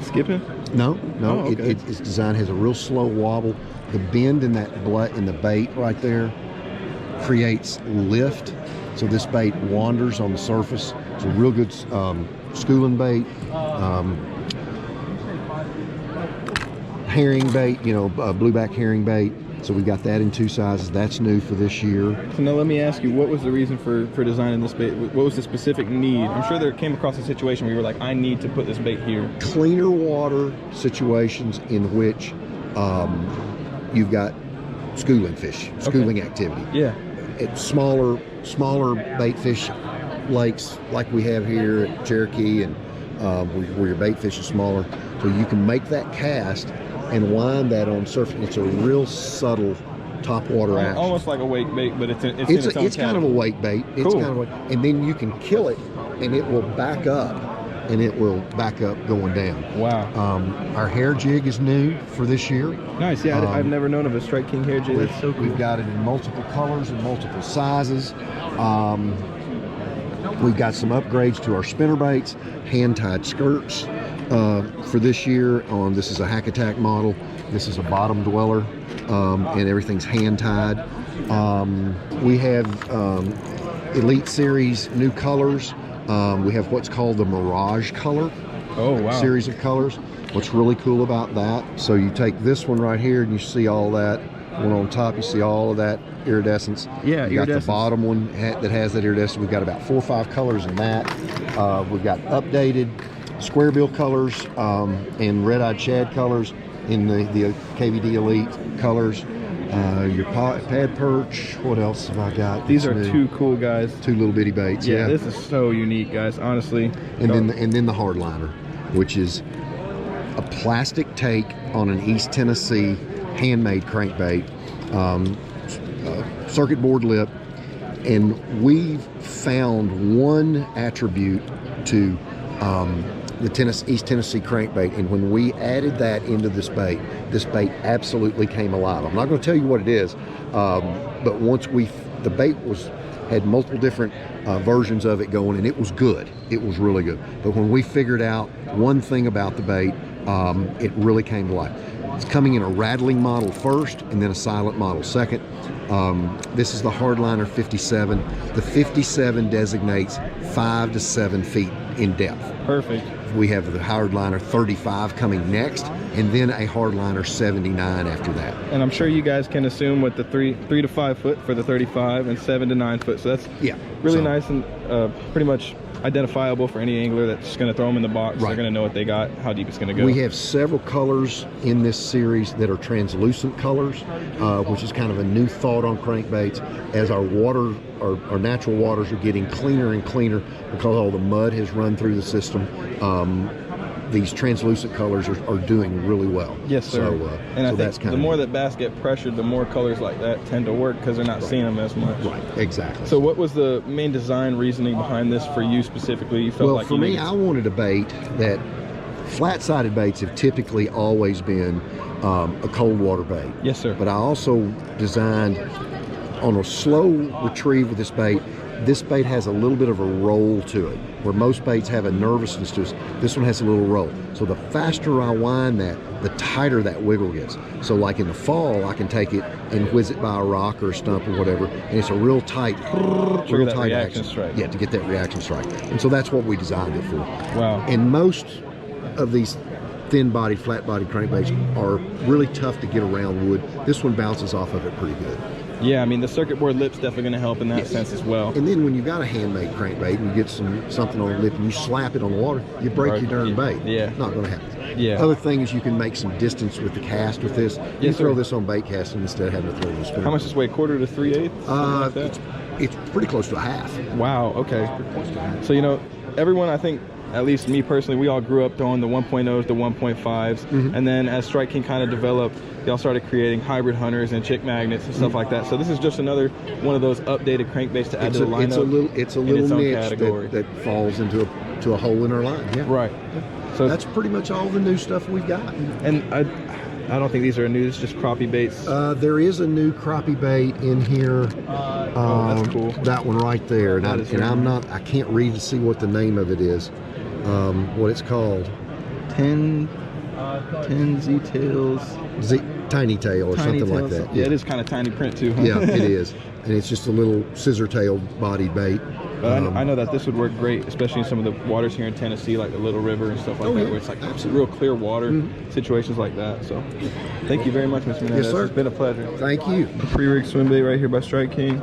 Skipping? No. Oh, okay. It's designed, has a real slow wobble. The bend in that in the bait right there creates lift. So this bait wanders on the surface. It's a real good schooling bait. Herring bait, blueback herring bait. So we got that in 2 sizes. That's new for this year. So now let me ask you, what was the reason for designing this bait? What was the specific need? I'm sure there came across a situation where you were like, I need to put this bait here. Cleaner water situations in which you've got schooling fish, schooling activity. Yeah. It's smaller bait fish lakes like we have here at Cherokee, and where your bait fish is smaller. So you can make that cast and wind that on surface. It's a real subtle top water action. Almost like a wake bait, but it's it's kind of a wake bait. It's cool. kind of and then you can kill it, and it will back up, going down. Wow. Our hair jig is new for this year. Nice. Yeah, I've never known of a Strike King hair jig. That's so cool. We've got it in multiple colors and multiple sizes. We've got some upgrades to our spinner baits, hand-tied skirts for this year. This is a Hack Attack model. This is a bottom dweller, and everything's hand-tied. We have Elite Series new colors. We have what's called the Mirage color. Oh, wow. Series of colors. What's really cool about that, so you take this one right here and you see all that. One on top, you see all of that iridescence. Yeah, you got the bottom one that has that iridescence. We've got about 4 or 5 colors in that. We've got updated square bill colors and red-eyed shad colors in the KVD Elite colors. Your pad perch. What else have I got? These are two cool, guys. 2 little bitty baits. Yeah, this is so unique, guys. Honestly. And then the hardliner, which is a plastic take on an East Tennessee handmade crankbait, circuit board lip, and we've found one attribute to the East Tennessee crankbait, and when we added that into this bait absolutely came alive. I'm not going to tell you what it is, but once the bait had multiple different versions of it going, and it was good. It was really good. But when we figured out one thing about the bait, it really came to life. It's coming in a rattling model first, and then a silent model second. This is the Hardliner 57. The 57 designates 5 to 7 feet in depth. Perfect. We have the hardliner 35 coming next, and then a hardliner 79 after that. And I'm sure you guys can assume what the 3 to 5 foot for the 35 and 7 to 9 foot. So that's really nice and pretty much identifiable for any angler that's going to throw them in the box. They're going to know what they got, how deep it's going to go. We have several colors in this series that are translucent colors, which is kind of a new thought on crankbaits. As our water, our natural waters are getting cleaner and cleaner because all the mud has run through the system. These translucent colors are doing really well. Yes, sir. So, and I think that's kind the of more that bass get pressured, the more colors like that tend to work because they're not seeing them as much. Right, exactly. So what was the main design reasoning behind this for you specifically? You felt well, like for me, I wanted a bait that flat-sided baits have typically always been a cold water bait. Yes, sir. But I also designed on a slow retrieve with this bait. This bait has a little bit of a roll to it, where most baits have a nervousness to it. This one has a little roll. So the faster I wind that, the tighter that wiggle gets. So like in the fall, I can take it and whiz it by a rock or a stump or whatever, and it's a real tight, reaction strike. Yeah, to get that reaction strike. And so that's what we designed it for. Wow. And most of these thin-bodied, flat-bodied crankbaits are really tough to get around wood. This one bounces off of it pretty good. Yeah, I mean, the circuit board lip's definitely going to help in that sense as well. And then when you got a handmade crankbait and you get something on the lip and you slap it on the water, you break your darn bait. Yeah. Not going to happen. Yeah. Other thing is you can make some distance with the cast with this. You throw this on bait casting instead of having to throw this. How much does it weigh? 1/4 to 3/8? It's pretty close to a half. Wow, okay. So, you know, everyone, I think, at least me personally, we all grew up throwing the 1.0s, the 1.5s, and then as Strike King kind of developed, y'all started creating hybrid hunters and chick magnets and stuff like that. So this is just another one of those updated crankbaits to add to the lineup. It's a little niche that falls into a hole in our line. Yeah. Right. So that's pretty much all the new stuff we've got. And I don't think these are new. It's just crappie baits. There is a new crappie bait in here. That's cool. That one right there. I can't read to see what the name of it is. What it's called. 10 Z-tails. Tiny tail or tiny something tails. like that. Yeah, it is kind of tiny print too, huh? Yeah, it is. And it's just a little scissor-tailed body bait. But I know that this would work great, especially in some of the waters here in Tennessee, like the Little River and stuff like that, where it's like real clear water, situations like that. So thank you very much, Mr. Menendez. Yes, sir. It's been a pleasure. Thank you. The pre-rig swim bait right here by Strike King.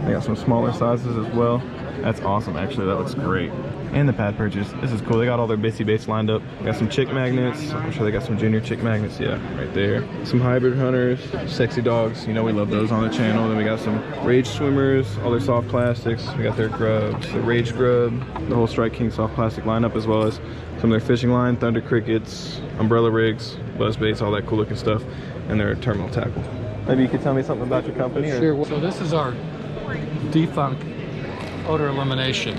They got some smaller sizes as well. That's awesome, actually. That looks great. And the pad purchase. This is cool. They got all their bitsy baits lined up. Got some chick magnets. I'm sure they got some junior chick magnets. Yeah, right there. Some hybrid hunters, sexy dogs. You know we love those on the channel. Then we got some Rage swimmers, all their soft plastics. We got their grubs, the Rage grub, the whole Strike King soft plastic lineup, as well as some of their fishing line, Thunder crickets, umbrella rigs, buzz baits, all that cool looking stuff, and their terminal tackle. Maybe you could tell me something about your company? Sure. So this is our defunk odor elimination.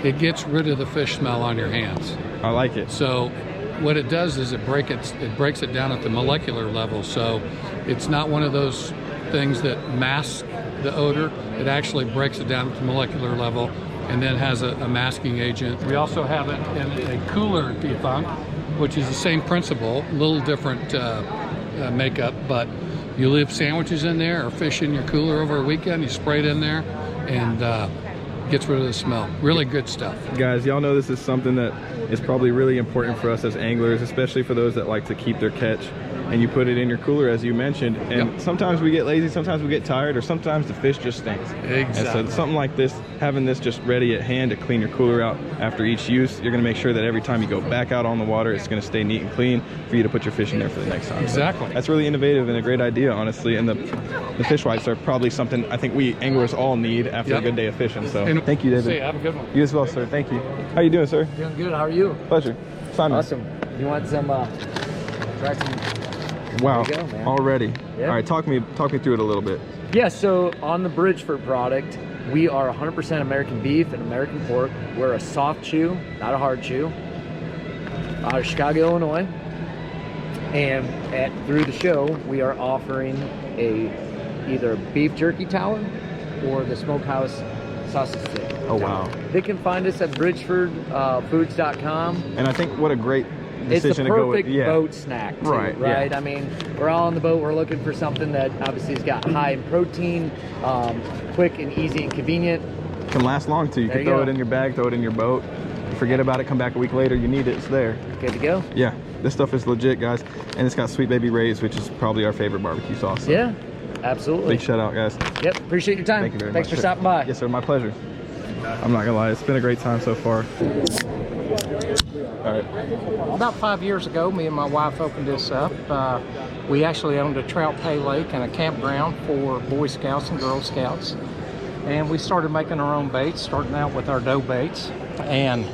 It gets rid of the fish smell on your hands. I like it. So what it does is it breaks it down at the molecular level. So it's not one of those things that masks the odor. It actually breaks it down at the molecular level and then has a masking agent. We also have it in a cooler defunk, which is the same principle, a little different makeup, but you leave sandwiches in there or fish in your cooler over a weekend, you spray it in there, and gets rid of the smell. Really good stuff. Guys, y'all know this is something that is probably really important for us as anglers, especially for those that like to keep their catch. And you put it in your cooler, as you mentioned, and sometimes we get lazy, sometimes we get tired, or sometimes the fish just stinks. Exactly. And so something like this, having this just ready at hand to clean your cooler out after each use, you're going to make sure that every time you go back out on the water, it's going to stay neat and clean for you to put your fish in there for the next time. Exactly. So that's really innovative and a great idea, honestly. And the fish wipes are probably something I think we anglers all need after a good day of fishing. So thank you, David. See, have a good one. You as well, sir. Thank you. How you doing, sir? Doing good. How are you? Pleasure. Simon. Awesome. You want some? Try some. Wow. There you go, man. Already. Yeah. All right. Talk me through it a little bit. Yeah. So on the Bridgford product, we are 100% American beef and American pork. We're a soft chew, not a hard chew. Out of Chicago, Illinois. And through the show, we are offering either a beef jerky tower or the smokehouse sausage stick. Oh wow. They can find us at bridgefordfoods.com. And I think what a great It's the decision to go with. perfect boat snack too, right? Right. Yeah. I mean, we're all on the boat. We're looking for something that obviously has got high in protein, quick and easy and convenient. Can last long too. You can throw it in your bag, throw it in your boat. Forget about it, come back a week later, you need it, it's there. Good to go. Yeah, this stuff is legit, guys. And it's got Sweet Baby Ray's, which is probably our favorite barbecue sauce. So. Yeah, absolutely. Big shout out, guys. Yep, appreciate your time. Thank you very much. Thanks for stopping by. Yes, sir, my pleasure. I'm not gonna lie, it's been a great time so far. All right. About 5 years ago, me and my wife opened this up. We actually owned a trout pay lake and a campground for Boy Scouts and Girl Scouts. And we started making our own baits, starting out with our dough baits. And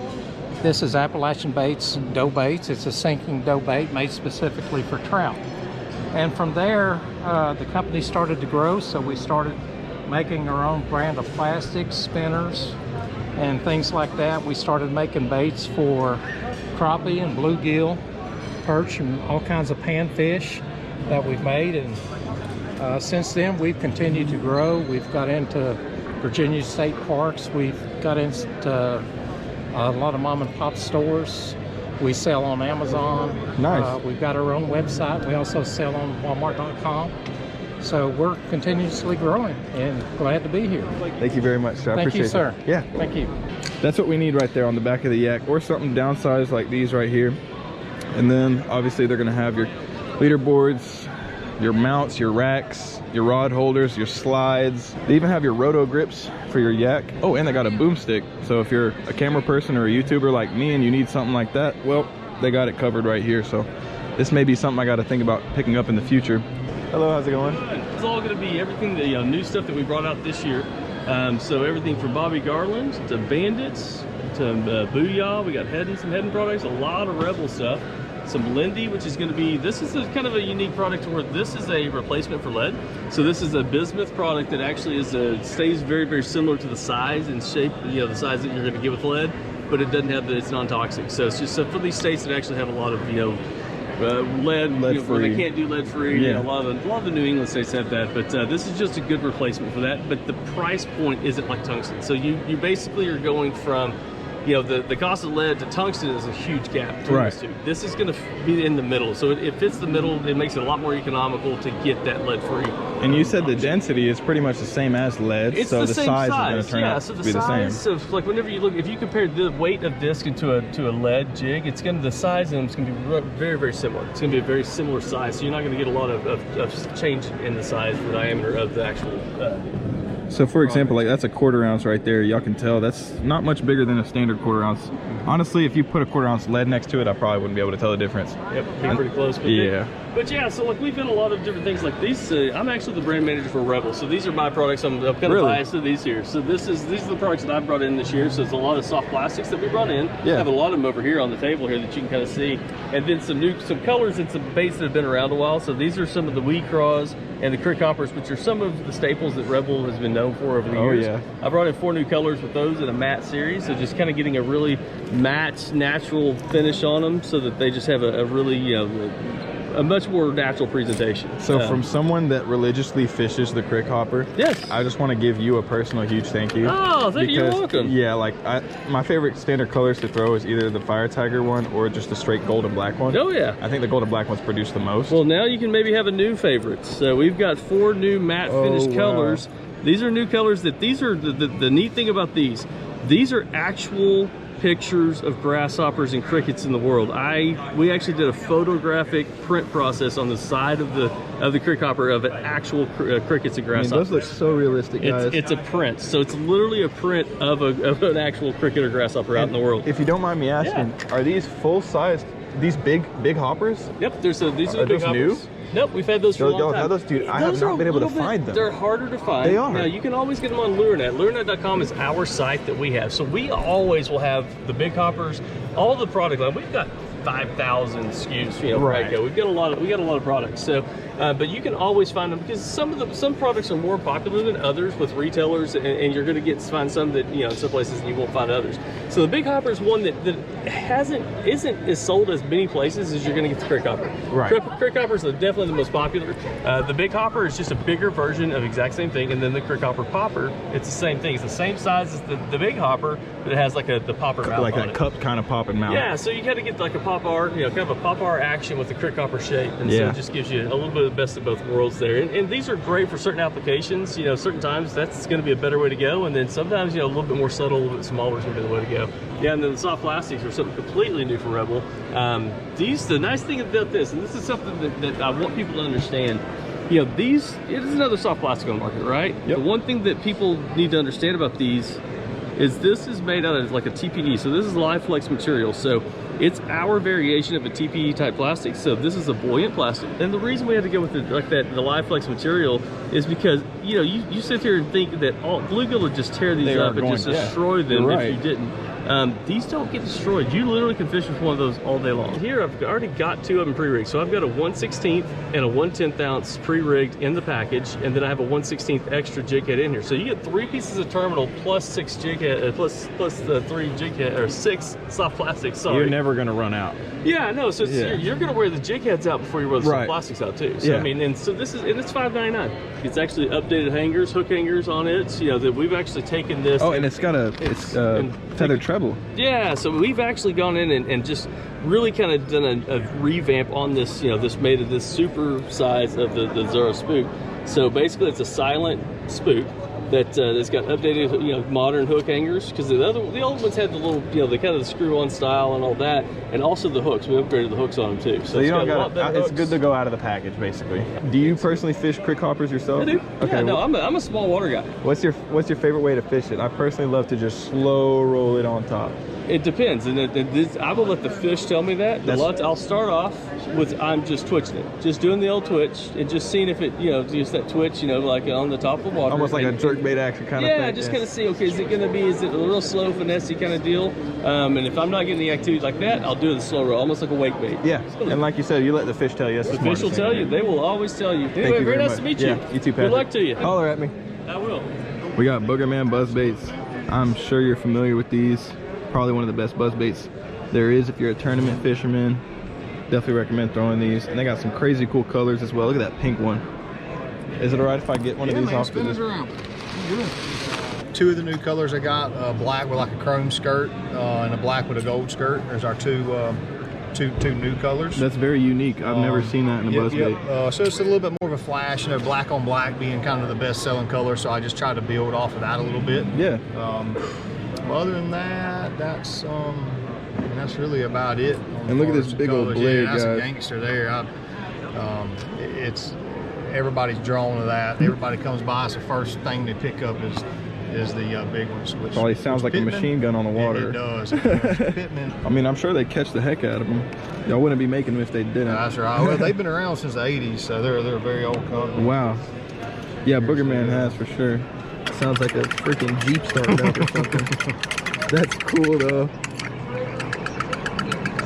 this is Appalachian Baits dough baits. It's a sinking dough bait made specifically for trout. And from there, the company started to grow, so we started making our own brand of plastics, spinners, and things like that. We started making baits for crappie and bluegill, perch, and all kinds of panfish that we've made. And since then, we've continued to grow. We've got into Virginia State Parks. We've got into a lot of mom and pop stores. We sell on Amazon. Nice. We've got our own website. We also sell on Walmart.com. So we're continuously growing and glad to be here. Thank you very much, sir. I Thank appreciate you, sir. it. Yeah. Thank you. That's what we need right there on the back of the yak, or something downsized like these right here. And then obviously they're gonna have your leader boards, your mounts, your racks, your rod holders, your slides. They even have your roto grips for your yak. Oh, and they got a boomstick. So if you're a camera person or a YouTuber like me and you need something like that, well, they got it covered right here. So this may be something I got to think about picking up in the future. Hello, how's it going? It's all going to be everything, the new stuff that we brought out this year. So everything from Bobby Garland to Bandits to Booyah. We got some Headhunter products, a lot of Rebel stuff. Some Lindy, which is going to be, this is kind of a unique product where this is a replacement for lead. So this is a bismuth product that actually is stays very, very similar to the size and shape, the size that you're going to get with lead, but it doesn't have it's non-toxic. So it's just for these states that actually have a lot of, lead free. They can't do lead free. Yeah. A lot of the New England states have that, but this is just a good replacement for that. But the price point isn't like tungsten. So you basically are going from, the cost of lead to tungsten is a huge gap between those two. This is going to be in the middle. So it fits the middle. It makes it a lot more economical to get that lead free. And you said the density is pretty much the same as lead, it's so the the same size is going to turn out so to be the same. So like whenever you look, if you compare the weight of disc into a lead jig, it's going to, the size of them is going to be very, very similar. It's going to be a very similar size. So you're not going to get a lot of change in the size, the diameter of the actual So for example, like that's a 1/4 ounce right there. Y'all can tell that's not much bigger than a standard 1/4 ounce. Honestly, if you put a 1/4 ounce lead next to it, I probably wouldn't be able to tell the difference. Yep, be pretty close. But yeah. But yeah, so like we've done a lot of different things like these. I'm actually the brand manager for Rebel, so these are my products. I'm kind of biased to these here. So these are the products that I brought in this year. So it's a lot of soft plastics that we brought in. Yeah. I have a lot of them over here on the table here that you can kind of see, and then some colors and some baits that have been around a while. So these are some of the weed craws and the crick hoppers, which are some of the staples that Rebel has been known for over the years. Yeah. I brought in 4 new colors with those in a matte series, so just kind of getting a really matte, natural finish on them, so that they just have a really, a much more natural presentation. So from someone that religiously fishes the crick hopper, yes, I just want to give you a personal huge thank you. Oh, thank you. You're welcome. Yeah, like my favorite standard colors to throw is either the Fire Tiger one or just the straight gold and black one. Oh yeah. I think the gold and black ones produce the most. Well, now you can maybe have a new favorite. So we've got 4 new matte finished colors. These are new colors these are the neat thing about these are actual pictures of grasshoppers and crickets in the world. We actually did a photographic print process on the side of the crick hopper of actual crickets and grasshoppers. I mean, those look so realistic, guys. It's a print, so it's literally a print of an actual cricket or grasshopper out in the world. If you don't mind me asking, are these full-sized, these big hoppers? Yep, these are the big hoppers. New? Nope, we've had those for a long time. Those, dude, I have not been able to find them. They're harder to find. They are. Now, you can always get them on LureNet. LureNet.com is our site that we have. So we always will have the big hoppers, all the product line. We've got 5,000 SKUs, right. We've got a lot of products. So, but you can always find them because some products are more popular than others with retailers, and you're going to find some that in some places you won't find others. So the big hopper is one that isn't as sold as many places as you're going to get the crick hopper. Right. Crick hoppers are definitely the most popular. The big hopper is just a bigger version of the exact same thing, and then the crick hopper popper, it's the same thing. It's the same size as the big hopper, but it has like the popper mouth like on that it. cup kind of popping mouth. Yeah, so you got to get like a pop R, kind of a pop R action with the crick hopper shape, and so it just gives you a little bit the best of both worlds there. And these are great for certain applications. You know, certain times that's going to be a better way to go, and then sometimes, you know, a little bit more subtle, a little bit smaller is going to be the way to go. Yeah, and then the soft plastics are something completely new for Rebel. The nice thing about this, and this is something that I want people to understand, you know, it is another soft plastic on the market, right? Yep. The one thing that people need to understand about these is this is made out of like a TPE, so this is live flex material. So it's our variation of a TPE type plastic. So this is a buoyant plastic, and the reason we had to go with the live flex material is because, you know, you sit here and think that bluegill would just tear these up and just destroy them if you didn't. These don't get destroyed. You literally can fish with one of those all day long. Here I've already got 2 of them pre-rigged. So I've got a 1/16 and a 1/10 ounce pre-rigged in the package, and then I have a 1/16 extra jig head in here. So you get 3 pieces of terminal plus 6 jig head, plus the 3 jig head, or 6 soft plastics. Sorry. You're never gonna run out. Yeah, no. So you're gonna wear the jig heads out before you wear the soft plastics out too. So I mean, and so this is, and it's $5.99. It's actually updated hangers, hook hangers on it. You know, that we've actually taken this. Oh, and it's got a tethered treble. Yeah, so we've actually gone in and just really kind of done a revamp on this, you know, this made of this super size of the Zero spook. So basically it's a silent spook that's got updated, you know, modern hook hangers, because the old ones had the little, you know, the kind of the screw-on style and all that, and also the hooks. We upgraded the hooks on them too. So you don't got it's good to go out of the package, basically. Do you personally fish crick hoppers yourself? I do. Okay. Yeah, no, I'm a small water guy. What's your favorite way to fish it? I personally love to just slow roll it on top. It depends, and I will let the fish tell me that. I'll start off with I'm just twitching it, just doing the old twitch, and just seeing if it, you know, just that twitch, you know, like on the top of the water. Almost like a jerkbait action kind of thing. Yeah, just kind of see, okay, is it a real slow, finessey kind of deal? And if I'm not getting the activity like that, I'll do the slow roll, almost like a wake bait. Yeah, and like you said, you let the fish tell you. That's the fish will tell you. They will always tell you. Anyway, very nice to meet you. Yeah, you too, Patrick. Good luck to you. Holler at me. I will. We got Boogerman buzz baits. I'm sure you're familiar with these. Probably one of the best buzz baits there is if you're a tournament fisherman. Definitely recommend throwing these. And they got some crazy cool colors as well. Look at that pink one. Is it alright if I get one of these off? Spin it around. Good. 2 of the new colors I got, black with like a chrome skirt and a black with a gold skirt. There's our two new colors. That's very unique. I've never seen that in a buzz bait. So it's a little bit more of a flash, you know, black on black being kind of the best selling color, so I just tried to build off of that a little bit. Yeah. Other than that, that's really about it. And look at this big old blade, that's guys. a gangster there. It's everybody's drawn to that. Everybody comes by, it's the first thing they pick up is the big ones. Which probably sounds like Pittman, a machine gun on the water. It does. Pittman. I mean, I'm sure they catch the heck out of them. Y'all wouldn't be making them if they didn't. That's right. Well, they've been around since the 80s, so they're a very old company. Wow. Yeah, Boogerman has for sure. Sounds like a freaking Jeep started up or something. That's cool though.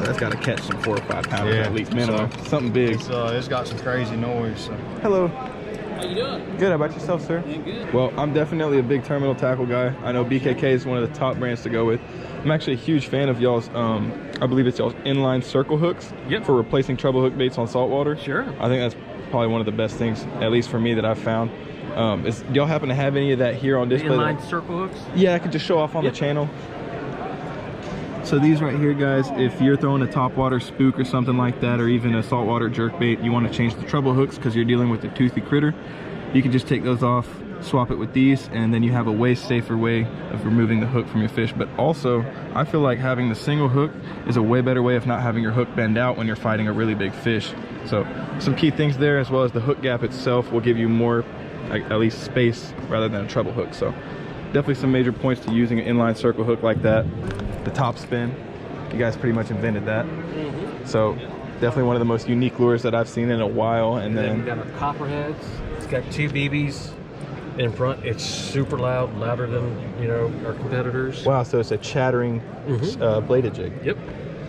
That's got to catch some 4 or 5 pounders at least minimum. Something big. It's got some crazy noise. So. Hello. How you doing? Good. How about yourself, sir? Doing good. Well, I'm definitely a big terminal tackle guy. I know BKK is one of the top brands to go with. I'm actually a huge fan of y'all's, I believe it's y'all's inline circle hooks for replacing treble hook baits on saltwater. Sure. I think that's probably one of the best things, at least for me, that I've found. Do y'all happen to have any of that here on display? Inline circle hooks? Yeah, I could just show off on the channel. So these right here, guys, if you're throwing a topwater spook or something like that, or even a saltwater jerkbait, you want to change the treble hooks because you're dealing with a toothy critter, you can just take those off, swap it with these, and then you have a way safer way of removing the hook from your fish. But also, I feel like having the single hook is a way better way of not having your hook bend out when you're fighting a really big fish. So some key things there, as well as the hook gap itself will give you more, at least space, rather than a treble hook. So definitely some major points to using an inline circle hook like that. The top spin, you guys pretty much invented that. So definitely one of the most unique lures that I've seen in a while. And then we got our copperheads. It's got 2 BBs in front. It's super loud, louder than, you know, our competitors. Wow, so it's a chattering bladed jig. Yep.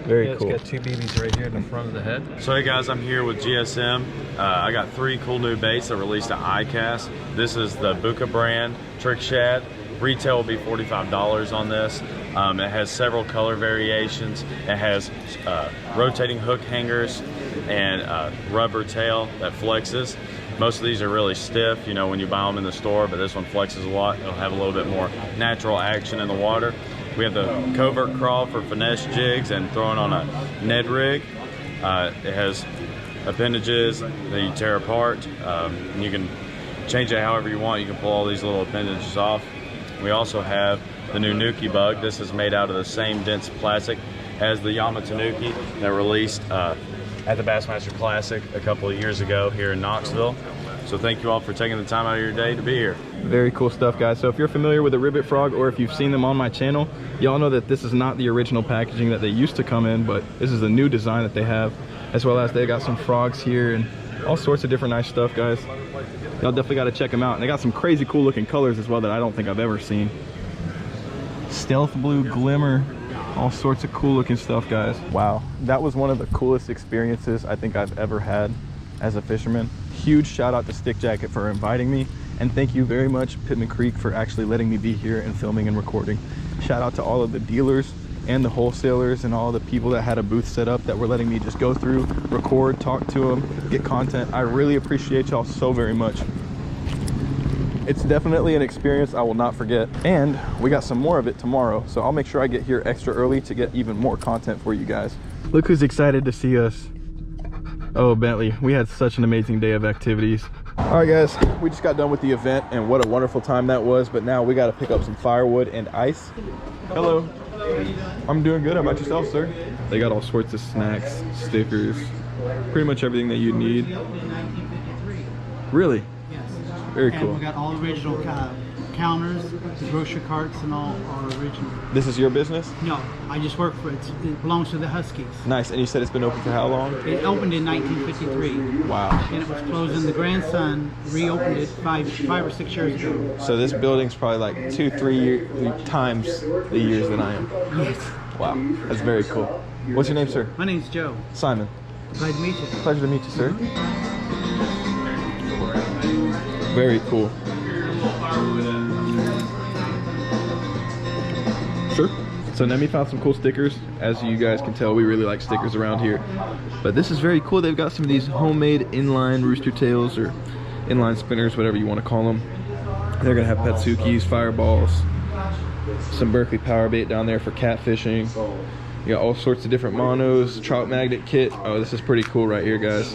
Very cool. It's got 2 BBs right here in the front of the head. So hey guys, I'm here with GSM. I got 3 cool new baits that released at ICAST. This is the Buka brand Trick Shad. Retail will be $45 on this. It has several color variations. It has rotating hook hangers and rubber tail that flexes. Most of these are really stiff, you know, when you buy them in the store, but this one flexes a lot. It'll have a little bit more natural action in the water. We have the covert crawl for finesse jigs and throwing on a Ned rig. It has appendages that you tear apart. And you can change it however you want. You can pull all these little appendages off. We also have the new Nuki bug. This is made out of the same dense plastic as the Yamatanuki that released at the Bassmaster Classic a couple of years ago here in Knoxville. So thank you all for taking the time out of your day to be here. Very cool stuff, guys. So if you're familiar with the ribbit frog, or if you've seen them on my channel, y'all know that this is not the original packaging that they used to come in, but this is a new design that they have, as well as they got some frogs here and all sorts of different nice stuff, guys. Y'all definitely got to check them out. And they got some crazy cool looking colors as well that I don't think I've ever seen. Stealth blue, glimmer, all sorts of cool looking stuff, guys. Wow, that was one of the coolest experiences I think I've ever had as a fisherman. Huge shout out to Stick Jacket for inviting me, and thank you very much Pittman Creek for actually letting me be here and filming and recording. Shout out to all of the dealers and the wholesalers and all the people that had a booth set up that were letting me just go through, record, talk to them, get content. I really appreciate y'all so very much. It's definitely an experience I will not forget, and we got some more of it tomorrow, so I'll make sure I get here extra early to get even more content for you guys. Look who's excited to see us. Oh, Bentley, we had such an amazing day of activities. All right, guys, we just got done with the event, and what a wonderful time that was, but now we got to pick up some firewood and ice. Hello. I'm doing good. How about yourself, sir? They got all sorts of snacks, stickers, pretty much everything that you need. Really? Yes. Very and cool. We got all original counters, the grocery carts, and all are original. This is your business? No, I just work for it. It belongs to the Huskies. Nice. And you said it's been open for how long? It opened in 1953. Wow. And it was closed, and the grandson reopened it five or 6 years ago. So this building's probably like 2-3 times the years that I am. Yes. Wow, that's very cool. What's your name, sir? My name's Joe. Simon. Glad to meet you. Pleasure to meet you, sir. Very cool. Sure. So Nemi found some cool stickers. As you guys can tell, we really like stickers around here. But this is very cool. They've got some of these homemade inline rooster tails or inline spinners, whatever you want to call them. They're gonna have Patsukis, fireballs, some Berkley power bait down there for catfishing. You got all sorts of different monos, trout magnet kit. Oh, this is pretty cool right here, guys.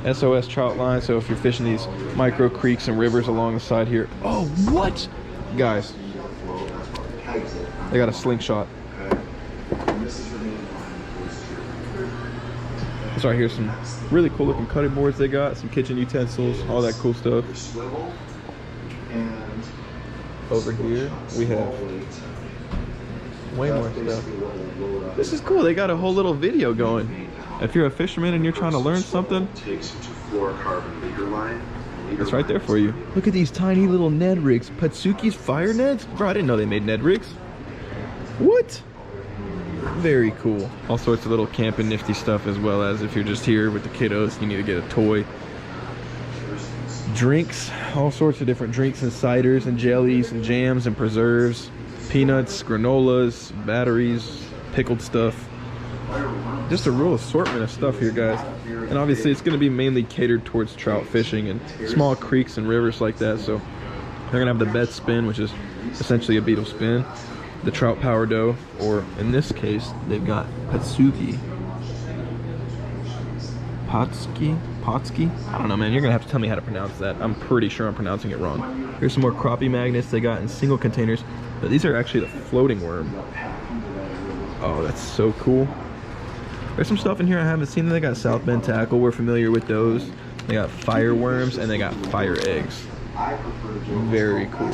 SOS trout line, so if you're fishing these micro creeks and rivers along the side here. Oh, what? Guys, they got a slingshot. So right here's some really cool looking cutting boards they got, some kitchen utensils, all that cool stuff. Over here we have way more stuff. This is cool. They got a whole little video going. If you're a fisherman and you're trying to learn something, it's right there for you. Look at these tiny little Ned rigs. Patsuki's fire nets? Bro, I didn't know they made Ned rigs. What? Very cool. All sorts of little camping nifty stuff, as well as if you're just here with the kiddos, you need to get a toy. Drinks, all sorts of different drinks and ciders and jellies and jams and preserves, peanuts, granolas, batteries, pickled stuff. Just a real assortment of stuff here, guys. And obviously it's going to be mainly catered towards trout fishing and small creeks and rivers like that. So they're going to have the bed spin, which is essentially a beetle spin, the trout power dough, or in this case they've got Patsuki. Potski? I don't know, man. You're gonna have to tell me how to pronounce that. I'm pretty sure I'm pronouncing it wrong. Here's some more crappie magnets they got in single containers, but these are actually the floating worm. Oh, that's so cool. There's some stuff in here I haven't seen. They got South Bend tackle. We're familiar with those. They got fire worms and they got fire eggs. Very cool.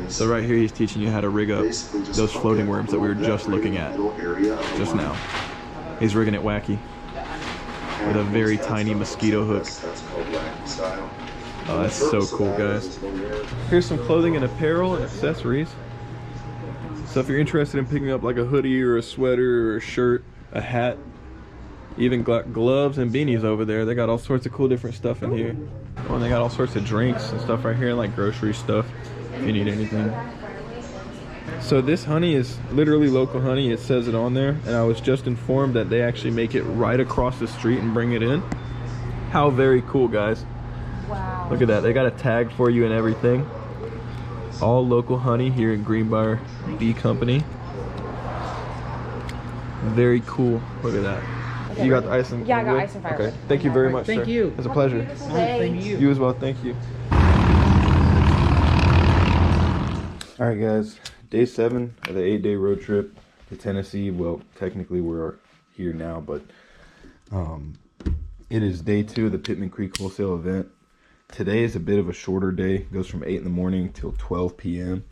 So right here he's teaching you how to rig up those floating worms that we were just looking at just now. He's rigging it wacky with a very tiny mosquito hook. Oh, that's so cool, guys. Here's some clothing and apparel and accessories. So if you're interested in picking up like a hoodie or a sweater or a shirt, a hat, even gloves and beanies over there, they got all sorts of cool different stuff in here. Oh, and they got all sorts of drinks and stuff right here, like grocery stuff if you need anything. So this honey is literally local honey. It says it on there, and I was just informed that they actually make it right across the street and bring it in. How very cool, guys. Wow. Look at that. They got a tag for you and everything. All local honey here in GreenBriar Bee Company. Very cool. Look at that. You got the ice and Yeah, I got wood? ice and firewood. Okay. Thank you very much, Thank sir. you. It's a pleasure. Thank you. You as well. Thank you. All right, guys. Day 7 of the 8-day road trip to Tennessee. Well, technically we're here now, but it is day 2 of the Pittman Creek wholesale event. Today is a bit of a shorter day. It goes from 8 in the morning till 12 p.m.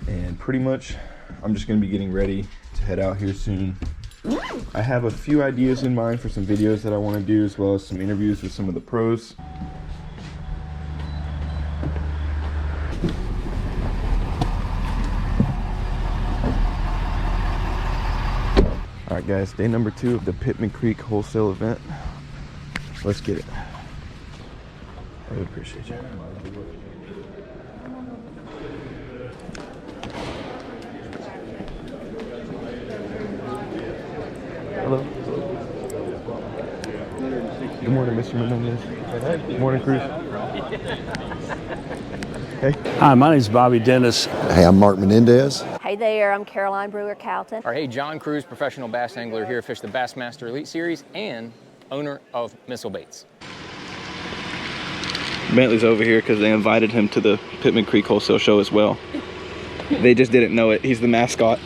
And pretty much I'm just going to be getting ready to head out here soon. I have a few ideas in mind for some videos that I want to do, as well as some interviews with some of the pros. All right, guys, day number 2 of the Pittman Creek wholesale event. Let's get it. I really appreciate you. Hello. Good morning, Mr. Menendez. Good morning, Cruz. Hey. Hi, my name is Bobby Dennis. Hey, I'm Mark Menendez. Hey there, I'm Caroline Brewer-Calton. Or hey, John Cruz, professional bass angler here, fish the Bassmaster Elite Series and owner of Missle Baits. Bentley's over here because they invited him to the Pittman Creek wholesale show as well. They just didn't know it. He's the mascot.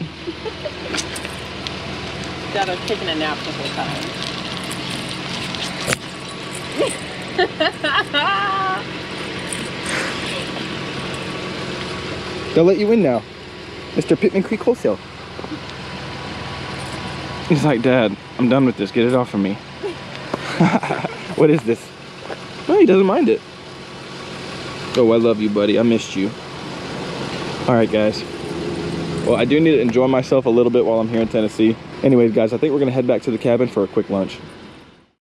Got her taking a nap the whole time. They'll let you in now. Mr. Pittman Creek wholesale. He's like, Dad, I'm done with this. Get it off of me. What is this? No, he doesn't mind it. Oh, I love you, buddy. I missed you. All right, guys. Well, I do need to enjoy myself a little bit while I'm here in Tennessee. Anyways, guys, I think we're going to head back to the cabin for a quick lunch.